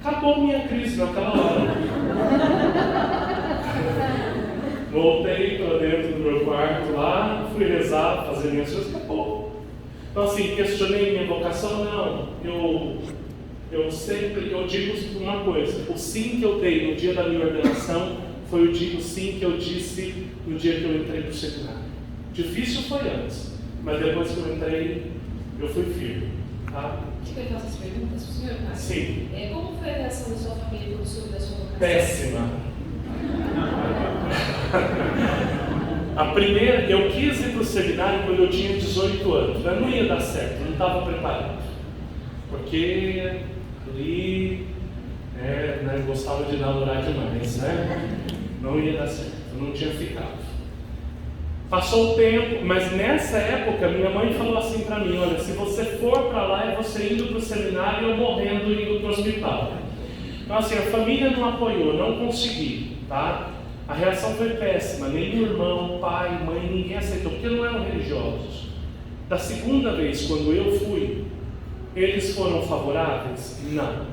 Acabou minha crise naquela hora. Voltei para dentro do meu quarto lá, fui rezar, fazer minhas coisas, acabou. Então assim, questionei minha vocação? Não. Eu digo uma coisa, o sim que eu dei no dia da minha ordenação foi o sim que eu disse no dia que eu entrei para o seminário. Difícil foi antes, mas depois que eu entrei, eu fui firme. Tá? Deixa eu fazer essas perguntas para o senhor, Mário. Sim. Como foi a reação da sua família quando soube da sua vocação? Péssima. A primeira, eu quis ir para o seminário quando eu tinha 18 anos, mas não ia dar certo, não estava preparado. Porque ali, gostava de namorar demais, né? Não ia dar certo, eu não tinha ficado. Passou o tempo, mas nessa época minha mãe falou assim para mim, olha, se você for para lá é você indo para o seminário e eu morrendo indo para o hospital. Então assim, a família não apoiou, não consegui, tá? A reação foi péssima, nem meu irmão, pai, mãe, ninguém aceitou, porque não eram religiosos. Da segunda vez, quando eu fui, eles foram favoráveis? Não.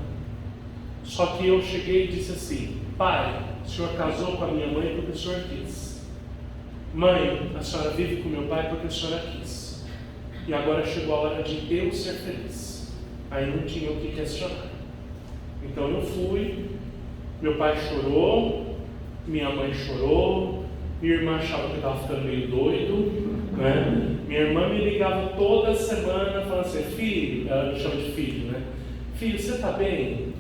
Só que eu cheguei e disse assim, pai, o senhor casou com a minha mãe porque o senhor quis. Mãe, a senhora vive com meu pai porque a senhora quis. E agora chegou a hora de eu ser feliz. Aí não tinha o que questionar. Então eu fui, meu pai chorou, minha mãe chorou, minha irmã achava que eu estava ficando meio doido, né? Minha irmã me ligava toda semana falando assim, filho, ela me chama de filho, né? Filho, você está bem?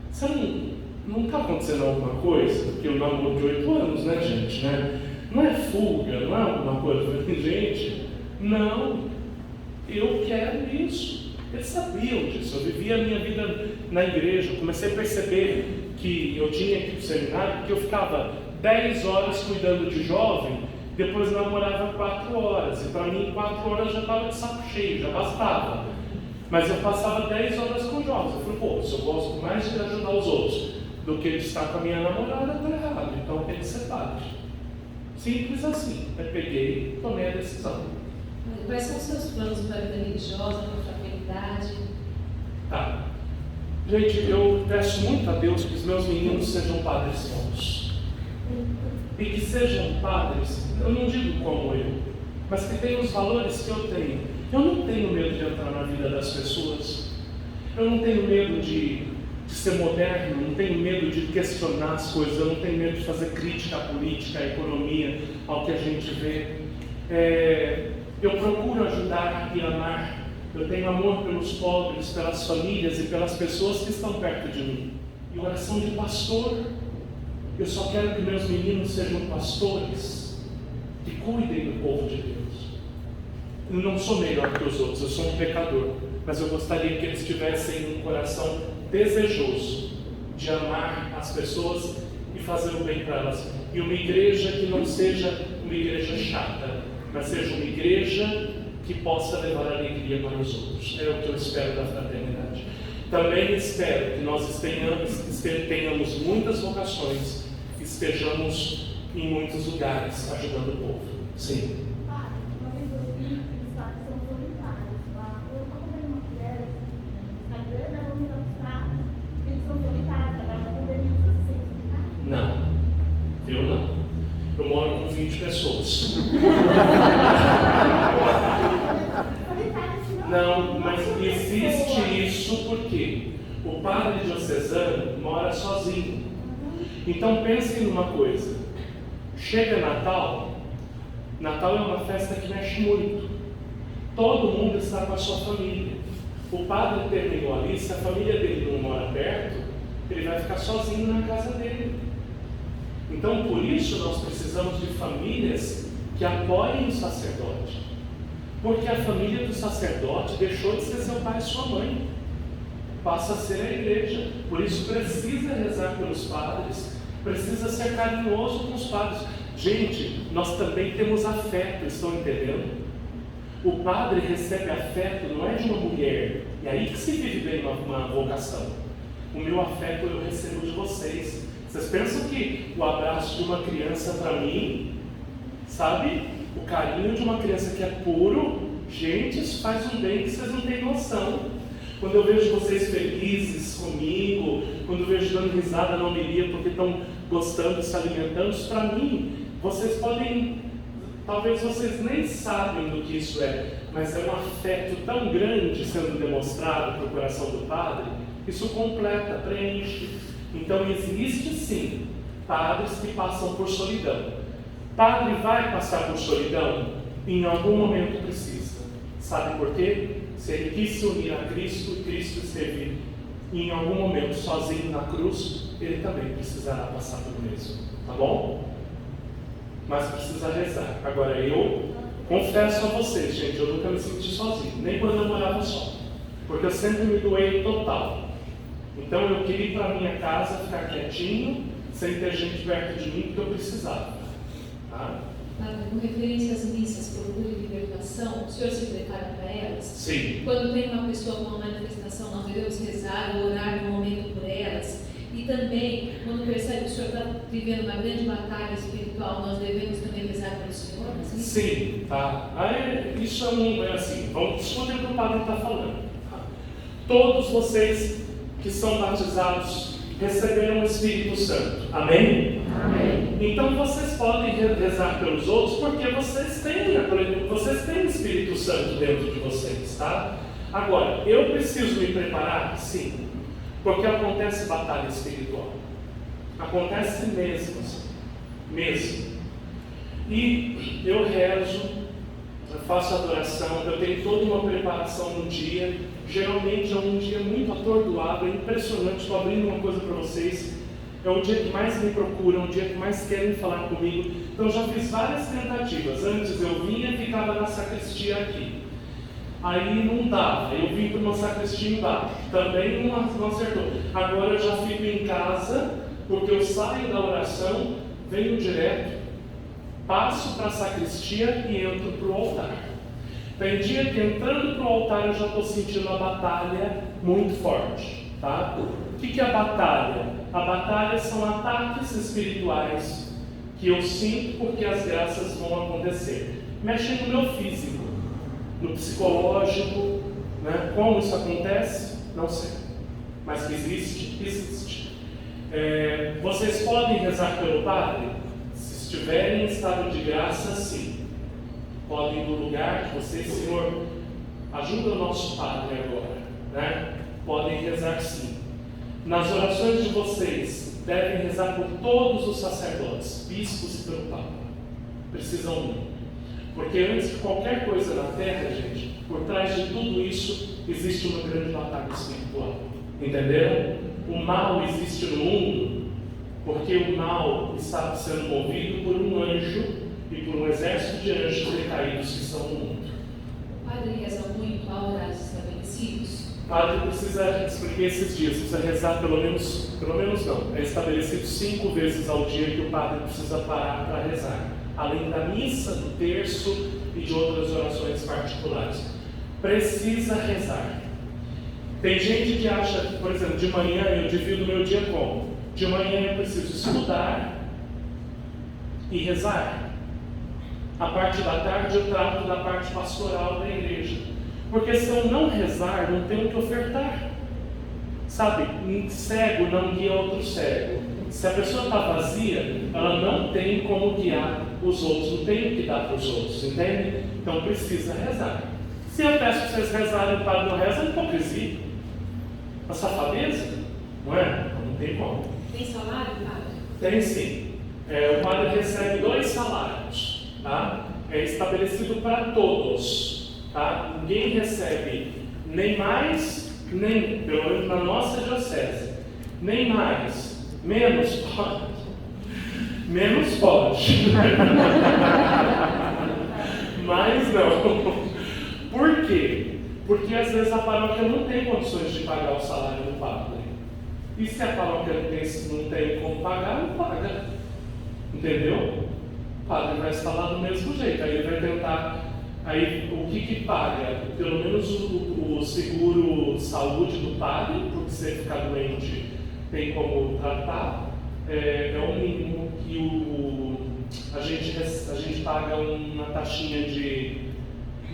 Você não está acontecendo alguma coisa? Porque eu namoro de 8 anos, né, gente, né? Não é fuga, não é alguma coisa. Gente, não, eu quero isso. Eles sabiam disso. Eu vivia a minha vida na igreja. Eu comecei a perceber que eu tinha que ir para o seminário, porque eu ficava 10 horas cuidando de jovem depois namorava 4 horas, e para mim 4 horas já estava de saco cheio, já bastava. Mas eu passava 10 horas com jovens. Eu falei, pô, se eu gosto mais de ajudar os outros do que de estar com a minha namorada, está errado, então tem que ser padre. Simples assim. Eu peguei, tomei a decisão. Quais são os seus planos para a vida religiosa, para a fraternidade? Tá. Gente, eu peço muito a Deus que os meus meninos sejam padres bons. E que sejam padres, eu não digo como eu, mas que tenham os valores que eu tenho. Eu não tenho medo de entrar na vida das pessoas. Eu não tenho medo de ser moderno, não tenho medo de questionar as coisas, eu não tenho medo de fazer crítica à política, à economia, ao que a gente vê. Eu procuro ajudar e amar. Eu tenho amor pelos pobres, pelas famílias e pelas pessoas que estão perto de mim. E oração de pastor. Eu só quero que meus meninos sejam pastores, que cuidem do povo de Deus. Eu não sou melhor que os outros, eu sou um pecador, mas eu gostaria que eles tivessem um coração desejoso de amar as pessoas e fazer o bem para elas. E uma igreja que não seja uma igreja chata, mas seja uma igreja que possa levar alegria para os outros. É o que eu espero da fraternidade. Também espero que nós tenhamos muitas vocações, estejamos em muitos lugares ajudando o povo. Sim. Uma vez eu vi que os padres são solitários. Eu acompanhei uma mulher na Instagram, ela me mostrar que eles são solitários, ela poderia ser solitária. Não. Eu não. Eu moro com 20 pessoas. Não, mas existe isso porque o padre diocesano mora sozinho. Então pensem numa coisa. Chega Natal, Natal é uma festa que mexe muito. Todo mundo está com a sua família. O padre terminou ali, se a família dele não mora perto, ele vai ficar sozinho na casa dele. Então, por isso, nós precisamos de famílias que apoiem o sacerdote. Porque a família do sacerdote deixou de ser seu pai e sua mãe. Passa a ser a igreja. Por isso, precisa rezar pelos padres, precisa ser carinhoso com os padres. Gente, nós também temos afeto, estão entendendo? O padre recebe afeto, não é de uma mulher. E aí que se vive bem uma vocação. O meu afeto eu recebo de vocês. Vocês pensam que o abraço de uma criança para mim, sabe? O carinho de uma criança que é puro, gente, isso faz um bem que vocês não têm noção. Quando eu vejo vocês felizes comigo, quando eu vejo dando risada na homilia porque estão gostando, se alimentando, isso para mim, vocês podem, talvez vocês nem sabem do que isso é, mas é um afeto tão grande sendo demonstrado para o coração do padre, isso completa, preenche. Então existe sim padres que passam por solidão. Padre vai passar por solidão? Em algum momento precisa. Sabe por quê? Se ele quis se unir a Cristo e Cristo esteve em algum momento sozinho na cruz, ele também precisará passar por mesmo. Tá bom? Mas precisa rezar. Agora eu confesso a vocês, gente, eu nunca me senti sozinho, nem quando eu morava só. Porque eu sempre me doei total. Então eu queria ir para minha casa, ficar quietinho, sem ter gente perto de mim, porque eu precisava. Tá? Padre, com referência às missas por orgulho e libertação, o senhor se prepara para elas? Sim. Quando tem uma pessoa com uma manifestação, nós devemos rezar ou orar no momento por elas. E também, quando percebe que o senhor está vivendo uma grande batalha espiritual, nós devemos também rezar pelo senhor? Assim? Sim, tá. Isso é assim, vamos discutir o que o padre está falando. Tá? Todos vocês que são batizados receberam o Espírito Santo. Amém? Amém. Então vocês podem rezar pelos outros porque vocês têm o Espírito Santo dentro de vocês, tá? Agora, eu preciso me preparar? Sim. Porque acontece batalha espiritual. Acontece mesmo, assim. Mesmo. E eu rezo, eu faço adoração, eu tenho toda uma preparação no dia. Geralmente é um dia muito atordoado, é impressionante. Estou abrindo uma coisa para vocês. É o dia que mais me procuram, o dia que mais querem falar comigo. Então já fiz várias tentativas. Antes eu vinha e ficava na sacristia aqui. Aí não dava, eu vim para uma sacristia embaixo. Também não acertou. Agora eu já fico em casa, porque eu saio da oração, venho direto passo para a sacristia e entro para o altar. Tem dia que entrando para o altar eu já estou sentindo a batalha muito forte. Tá? O que é a batalha? A batalha são ataques espirituais que eu sinto porque as graças vão acontecer. Mexem no meu físico, no psicológico, né? Como isso acontece? Não sei. Mas que existe? Existe. Vocês podem rezar pelo padre? Se estiverem em estado de graça, sim. Podem ir no lugar que vocês, Senhor, ajuda o nosso padre agora, né? Podem rezar sim. Nas orações de vocês, devem rezar por todos os sacerdotes, bispos e pelo Papa. Precisam muito. Porque antes de qualquer coisa na terra, gente, por trás de tudo isso, existe uma grande batalha espiritual. Entenderam? O mal existe no mundo porque o mal está sendo movido por um anjo e por um exército de anjos decaídos que estão no mundo. O padre reza muito a horários estabelecidos? O padre precisa, expliquei esses dias, precisa rezar pelo menos não, é estabelecido 5 vezes ao dia que o padre precisa parar para rezar, além da missa, do terço e de outras orações particulares. Precisa rezar. Tem gente que acha, por exemplo, de manhã eu divido o meu dia como? De manhã eu preciso estudar e rezar. A parte da tarde eu trato da parte pastoral da igreja. Porque se eu não rezar, não tenho o que ofertar. Sabe, um cego não guia outro cego. Se a pessoa está vazia, ela não tem como guiar os outros, não tem o que dar para os outros, entende? Então precisa rezar. Se eu peço para vocês rezarem e o padre não reza, é hipocrisia. A safadeza, não é? Não tem como. Tem salário, padre? Tem sim. O padre recebe 2 salários, tá? É estabelecido para todos, tá? Ninguém recebe nem mais, nem, pelo menos na nossa diocese, nem mais, menos pode. Menos pode. Mas não. Por quê? Porque às vezes a paróquia não tem condições de pagar o salário do padre. E se a paróquia não tem como pagar, não paga. Entendeu? O padre vai estar lá do mesmo jeito. Aí ele vai tentar. Aí o que paga? Pelo menos o seguro saúde do padre, porque se ele ficar doente tem como tratar. É o mínimo que a gente paga uma taxinha de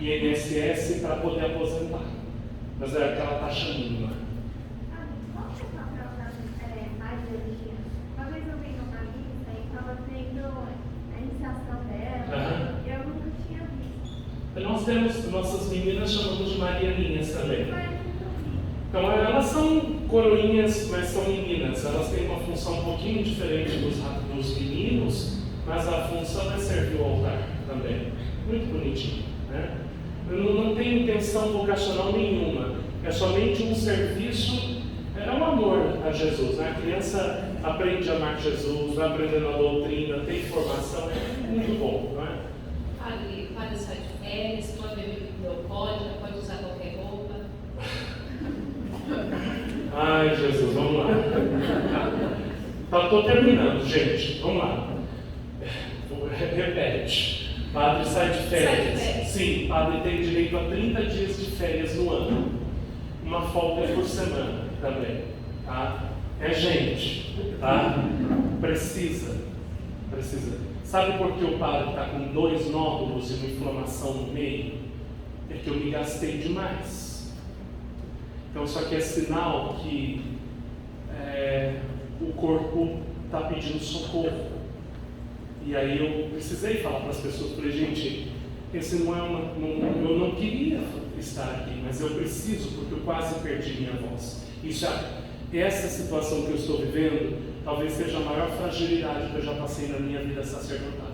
INSS para poder aposentar. Mas é aquela taxa mínima. Qual que é o papel das mais religiosas? Uma vez eu vim numa missa e estava tendo a iniciação dela, eu nunca tinha visto. Nós temos, nossas meninas chamamos de Marianinhas também. Mas eu nunca vi. Então elas são coroinhas, mas são meninas. Elas têm uma função um pouquinho diferente dos meninos, mas a função é servir o altar também. Muito bonitinho, né? Não tem intenção vocacional nenhuma. É somente um serviço, é um amor a Jesus, né? A criança aprende a amar Jesus, vai aprendendo a doutrina, tem formação, é muito bom, não é? Padre sai de férias, pode beber alcoólica, pode usar qualquer roupa. Ai, Jesus, vamos lá. Estou terminando, gente. Vamos lá. Repete. Padre sai de férias. Sai de férias. Sim, padre tem direito a 30 dias de férias no ano. Uma folga por semana também. Tá? É gente. Tá? Precisa. Sabe por que o padre está com 2 nódulos e uma inflamação no meio? É que eu me gastei demais. Então isso aqui é sinal que o corpo está pedindo socorro. E aí eu precisei falar para as pessoas, falei, gente, esse não é eu não queria estar aqui, mas eu preciso porque eu quase perdi minha voz. Essa situação que eu estou vivendo talvez seja a maior fragilidade que eu já passei na minha vida sacerdotal.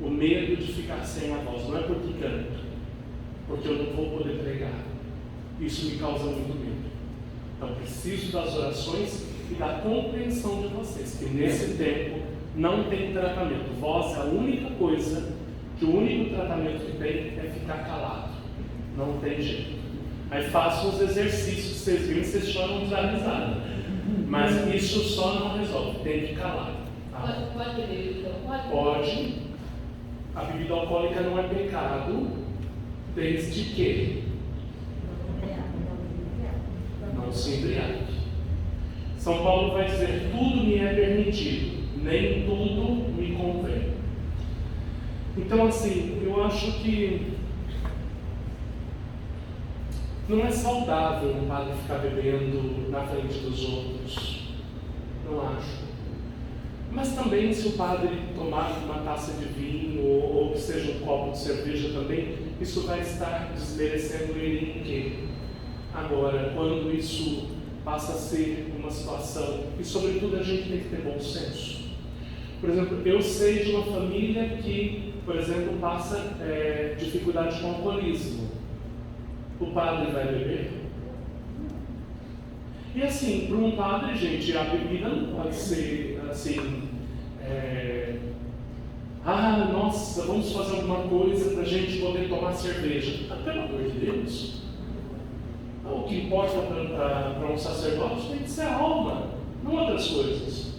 O medo de ficar sem a voz, não é porque canto, porque eu não vou poder pregar. Isso me causa muito medo. Então preciso das orações e da compreensão de vocês, que nesse tempo não tem tratamento. Voz é a única coisa, que o único tratamento que tem é ficar calado. Não tem jeito. Aí façam os exercícios, vocês viram, vocês choram de dar risada. Mas isso só não resolve, tem que calar. Tá? Pode beber então? Pode. A bebida alcoólica não é pecado, desde que não se embriague. São Paulo vai dizer: tudo me é permitido, nem tudo me convém. Então, assim, eu acho que não é saudável um padre ficar bebendo na frente dos outros. Não acho. Mas também, se o padre tomar uma taça de vinho ou que seja um copo de cerveja também, isso vai estar desmerecendo ele em quê? Agora, quando isso passa a ser uma situação, e sobretudo a gente tem que ter bom senso. Por exemplo, eu sei de uma família que, por exemplo, passa dificuldade com alcoolismo. O padre vai beber? E assim, para um padre, gente, a bebida não pode ser assim, nossa, vamos fazer alguma coisa para a gente poder tomar cerveja. Pelo amor de Deus. O que importa para um sacerdote tem que ser a alma, não outras coisas.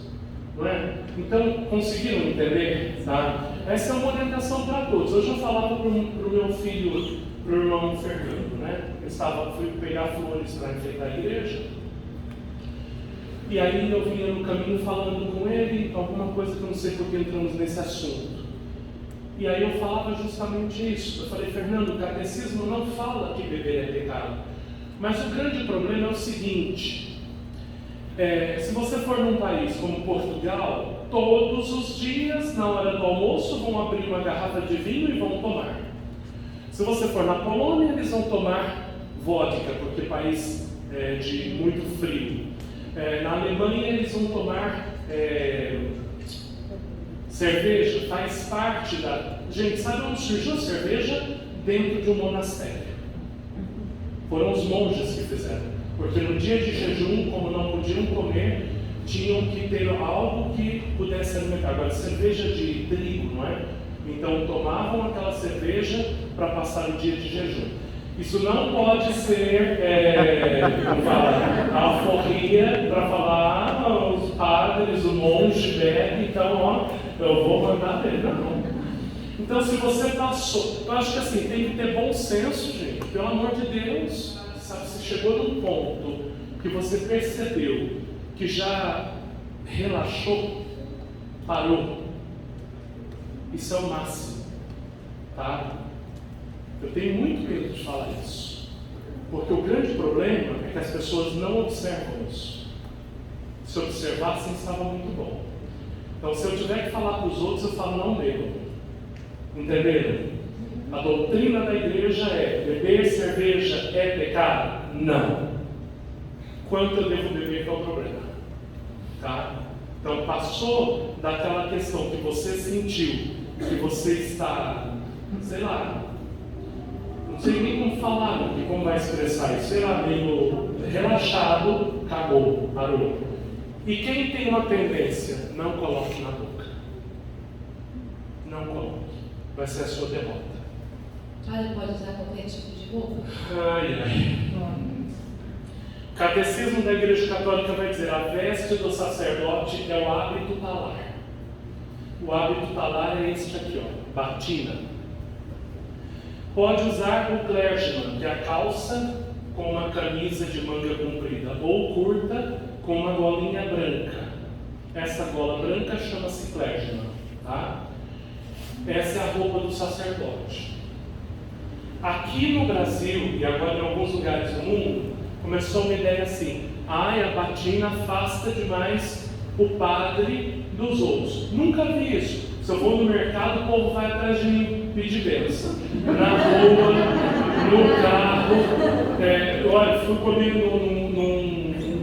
Não é? Então, conseguiram entender? Tá? Essa é uma orientação para todos. Hoje eu falava para o meu filho, para o irmão Fernando, né? Fui pegar flores para enfeitar a igreja. E aí eu vinha no caminho falando com ele alguma coisa que eu não sei porque entramos nesse assunto. E aí eu falava justamente isso. Eu falei: Fernando, o catecismo não fala que beber é pecado. Mas o grande problema é o seguinte: se você for num país como Portugal, todos os dias, na hora do almoço, vão abrir uma garrafa de vinho e vão tomar. Se você for na Polônia, eles vão tomar vodka, porque é país de muito frio. Na Alemanha, eles vão tomar cerveja, faz parte da... Gente, sabe onde surgiu a cerveja? Dentro de um monastério. Foram os monges que fizeram. Porque no dia de jejum, como não podiam comer, tinham que ter algo que pudesse alimentar. Agora, cerveja de trigo, não é? Então, tomavam aquela cerveja para passar o dia de jejum. Isso não pode ser, como fala, alforria para falar, os padres, o monge bebe, então, eu vou mandar dele. Não. Então, se você passou, eu acho que assim, tem que ter bom senso, gente, pelo amor de Deus, sabe, se chegou num ponto que você percebeu que já relaxou, parou, isso é o máximo, tá? Eu tenho muito medo de falar isso, porque o grande problema é que as pessoas não observam isso. Se observassem, estava muito bom. Então, se eu tiver que falar para os outros, eu falo: não bebam. Entenderam? A doutrina da igreja é: beber cerveja é pecado? Não. Quanto eu devo beber, qual é o problema? Tá? Então, passou daquela questão que você sentiu, que você está, sei lá, não sei nem como falar, como vai expressar isso, sei lá, meio relaxado, cagou, parou. E quem tem uma tendência, não coloque na boca. Não coloque. Vai ser a sua derrota. Ele pode usar qualquer tipo de roupa? Ai. O Catecismo da Igreja Católica vai dizer: a veste do sacerdote é o hábito talar. O hábito talar é este aqui, batina. Pode usar o clergyman, que é a calça com uma camisa de manga comprida, ou curta com uma golinha branca. Essa gola branca chama-se clergyman, tá? Essa é a roupa do sacerdote. Aqui no Brasil, e agora em alguns lugares do mundo, começou uma ideia assim: a batina afasta demais o padre dos outros. Nunca vi isso. Se eu vou no mercado, o povo vai atrás de mim pedir bênção. Na rua, no carro. Olha, fui comer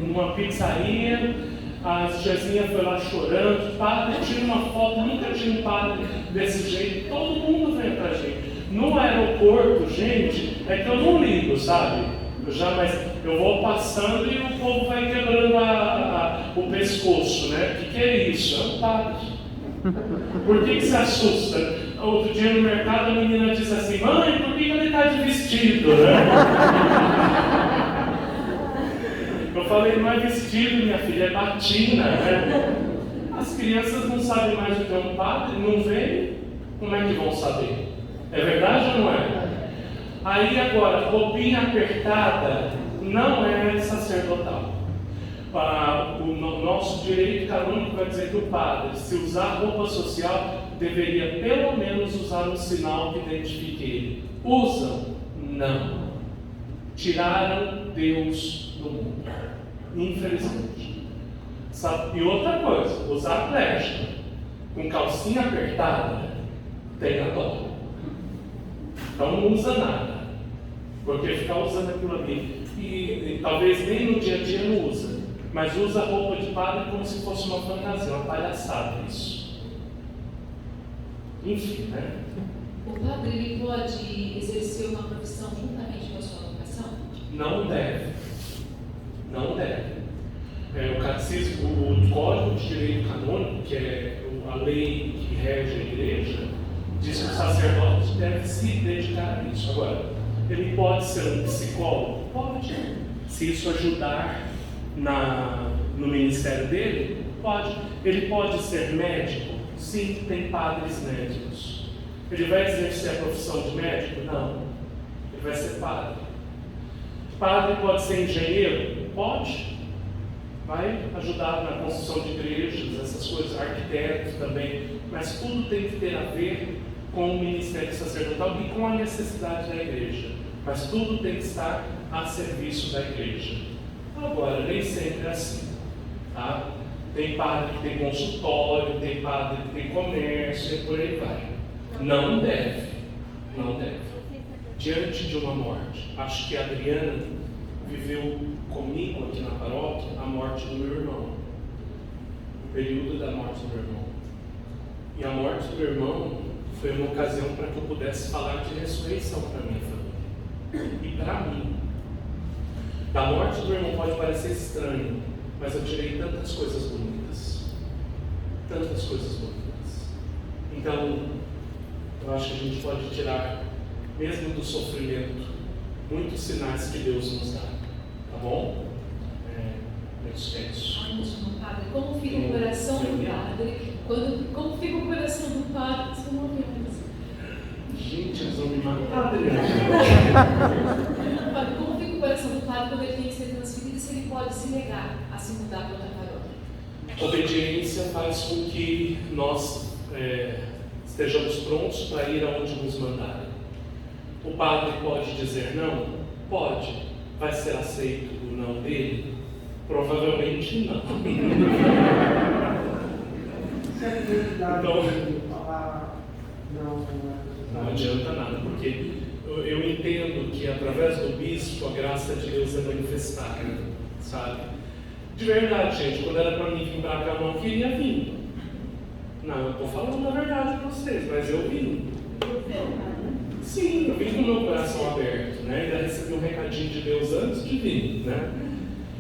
numa pizzaria, a tiazinha foi lá chorando: padre, tira uma foto, nunca tinha um padre desse jeito. Todo mundo vem atrás de mim. No aeroporto, gente, é que eu não ligo, sabe? Mas eu vou passando e o povo vai quebrando o pescoço, né? O que é isso? É um padre. Por que se assusta? Outro dia no mercado a menina disse assim: mãe, por que ele está de vestido? Né? Eu falei: não é vestido, minha filha, é batina. Né? As crianças não sabem mais o que é um padre, não veem. Como é que vão saber? É verdade ou não é? Aí agora, roupinha apertada não é sacerdotal. O nosso direito canônico vai dizer que o padre, se usar roupa social, deveria pelo menos usar um sinal que identifique ele. Usam? Não. Tiraram Deus do mundo. Infelizmente. E outra coisa, usar flecha com calcinha apertada, tem a dó. Então não usa nada. Porque ficar usando aquilo ali, e talvez nem no dia a dia não usa, mas usa a roupa de padre como se fosse uma fantasia, uma palhaçada isso. Enfim, né? O padre ele pode exercer uma profissão juntamente com a sua vocação? Não deve. Não deve. O catecismo, o Código de Direito Canônico, que é a lei que rege a igreja, diz que o sacerdote deve se dedicar a isso. Agora, ele pode ser um psicólogo? Pode. Se isso ajudar no ministério dele, pode. Ele pode ser médico? Sim, tem padres médicos. Ele vai exercer a profissão de médico? Não. Ele vai ser padre. Padre pode ser engenheiro? Pode. Vai ajudar na construção de igrejas, essas coisas, arquitetos também. Mas tudo tem que ter a ver com o ministério sacerdotal e com a necessidade da igreja. Mas tudo tem que estar a serviço da igreja. Agora, nem sempre é assim. Tá? Tem padre que tem consultório, tem padre que tem comércio e por aí vai. Não deve. Não deve. Diante de uma morte, acho que a Adriana viveu comigo aqui na paróquia a morte do meu irmão. O período da morte do meu irmão. E a morte do meu irmão foi uma ocasião para que eu pudesse falar de ressurreição para minha família. E para mim. Da morte do meu irmão pode parecer estranho, mas eu tirei tantas coisas bonitas. Tantas coisas bonitas. Então, eu acho que a gente pode tirar, mesmo do sofrimento, muitos sinais que Deus nos dá. Tá bom? É isso. Padre, como fica o coração do padre? Como fica o coração do padre? Você não ouviu isso? Gente, eles vão me matar, Adriana. Padre, como fica o coração do padre quando ele tem que ser transferido e se ele pode se negar a se mudar para outra paróquia? Obediência faz com que nós estejamos prontos para ir aonde nos mandarem. O padre pode dizer não? Pode. Vai ser aceito o não dele? Provavelmente não. Então, não adianta nada, porque eu entendo que através do bispo a graça de Deus é manifestada, sabe? De verdade, gente, quando era para mim vir para cá, eu não queria vir. Não, eu estou falando a verdade para vocês, mas eu vim. Sim, eu vim com o meu coração aberto, né? Ainda recebi um recadinho de Deus antes de vir, né?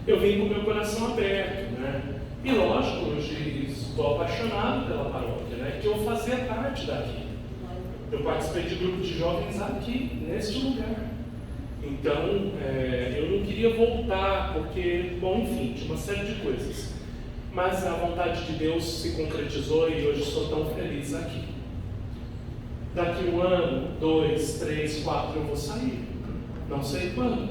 Eu vim com o meu coração aberto, né? E lógico, hoje estou apaixonado pela paróquia, né? Que eu fazia parte daqui. Eu participei de grupo de jovens aqui, neste lugar. Então, eu não queria voltar, porque, bom, enfim, tinha uma série de coisas. Mas a vontade de Deus se concretizou e hoje sou tão feliz aqui. Daqui 1 ano, 2, 3, 4 eu vou sair. Não sei quando.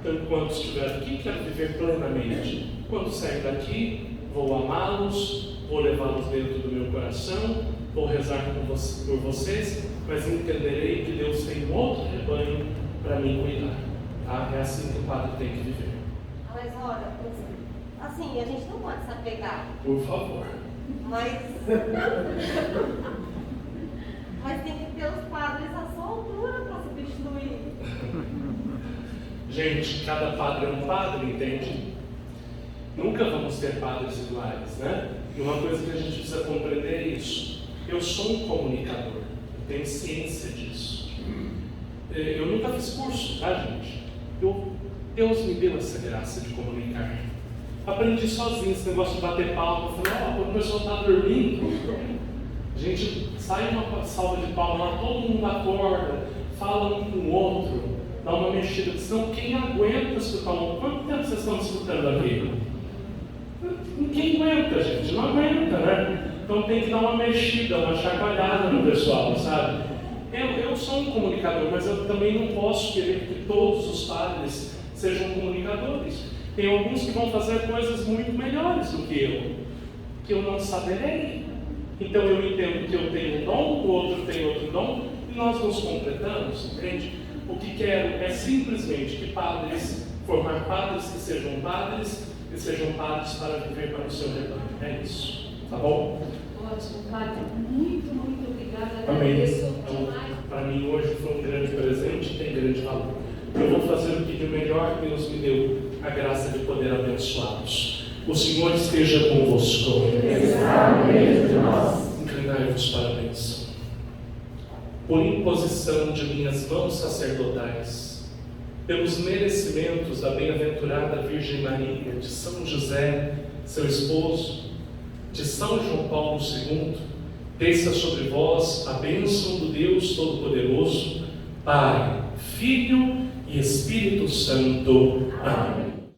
Tanto quanto estiver aqui, quero viver plenamente. Quando sair daqui, vou amá-los, vou levá-los dentro do meu coração, vou rezar por vocês, mas entenderei que Deus tem um outro rebanho para me cuidar. Tá? É assim que o padre tem que viver. Mas olha, assim, a gente não pode se apegar. Por favor. Mas tem que ter os padres à sua altura para substituir. Gente, cada padre é um padre, entende? Nunca vamos ter padres iguais, né? E uma coisa que a gente precisa compreender é isso. Eu sou um comunicador, eu tenho ciência disso. Eu nunca fiz curso, tá, gente? Deus me deu essa graça de comunicar. Aprendi sozinho esse negócio de bater palma. Eu falei, quando o pessoal está dormindo, a gente sai uma salva de palma lá, todo mundo acorda, fala um com o outro, dá uma mexida, porque senão quem aguenta escutar um? Quanto tempo vocês estão escutando aqui? Ninguém aguenta, gente, não aguenta, né? Então tem que dar uma mexida, uma chacoalhada no pessoal, sabe? Eu sou um comunicador, mas eu também não posso querer que todos os padres sejam comunicadores. Tem alguns que vão fazer coisas muito melhores do que eu não saberei. Então eu entendo que eu tenho um dom, o outro tem outro dom, e nós nos completamos, entende? O que quero é simplesmente que formar padres que sejam padres para viver para o seu rebanho. É isso, tá bom? Ótimo, Padre. Muito, muito obrigada. Amém. Agradeço Então, demais. para mim hoje foi um grande presente e tem grande valor. Eu vou fazer o que de melhor que Deus me deu, a graça de poder abençoá-los. O Senhor esteja convosco. Inclinai-vos para a bênção. Por imposição de minhas mãos sacerdotais, pelos merecimentos da bem-aventurada Virgem Maria, de São José, seu esposo, de São João Paulo II, desça sobre vós a bênção do Deus Todo-Poderoso, Pai, Filho e Espírito Santo. Amém.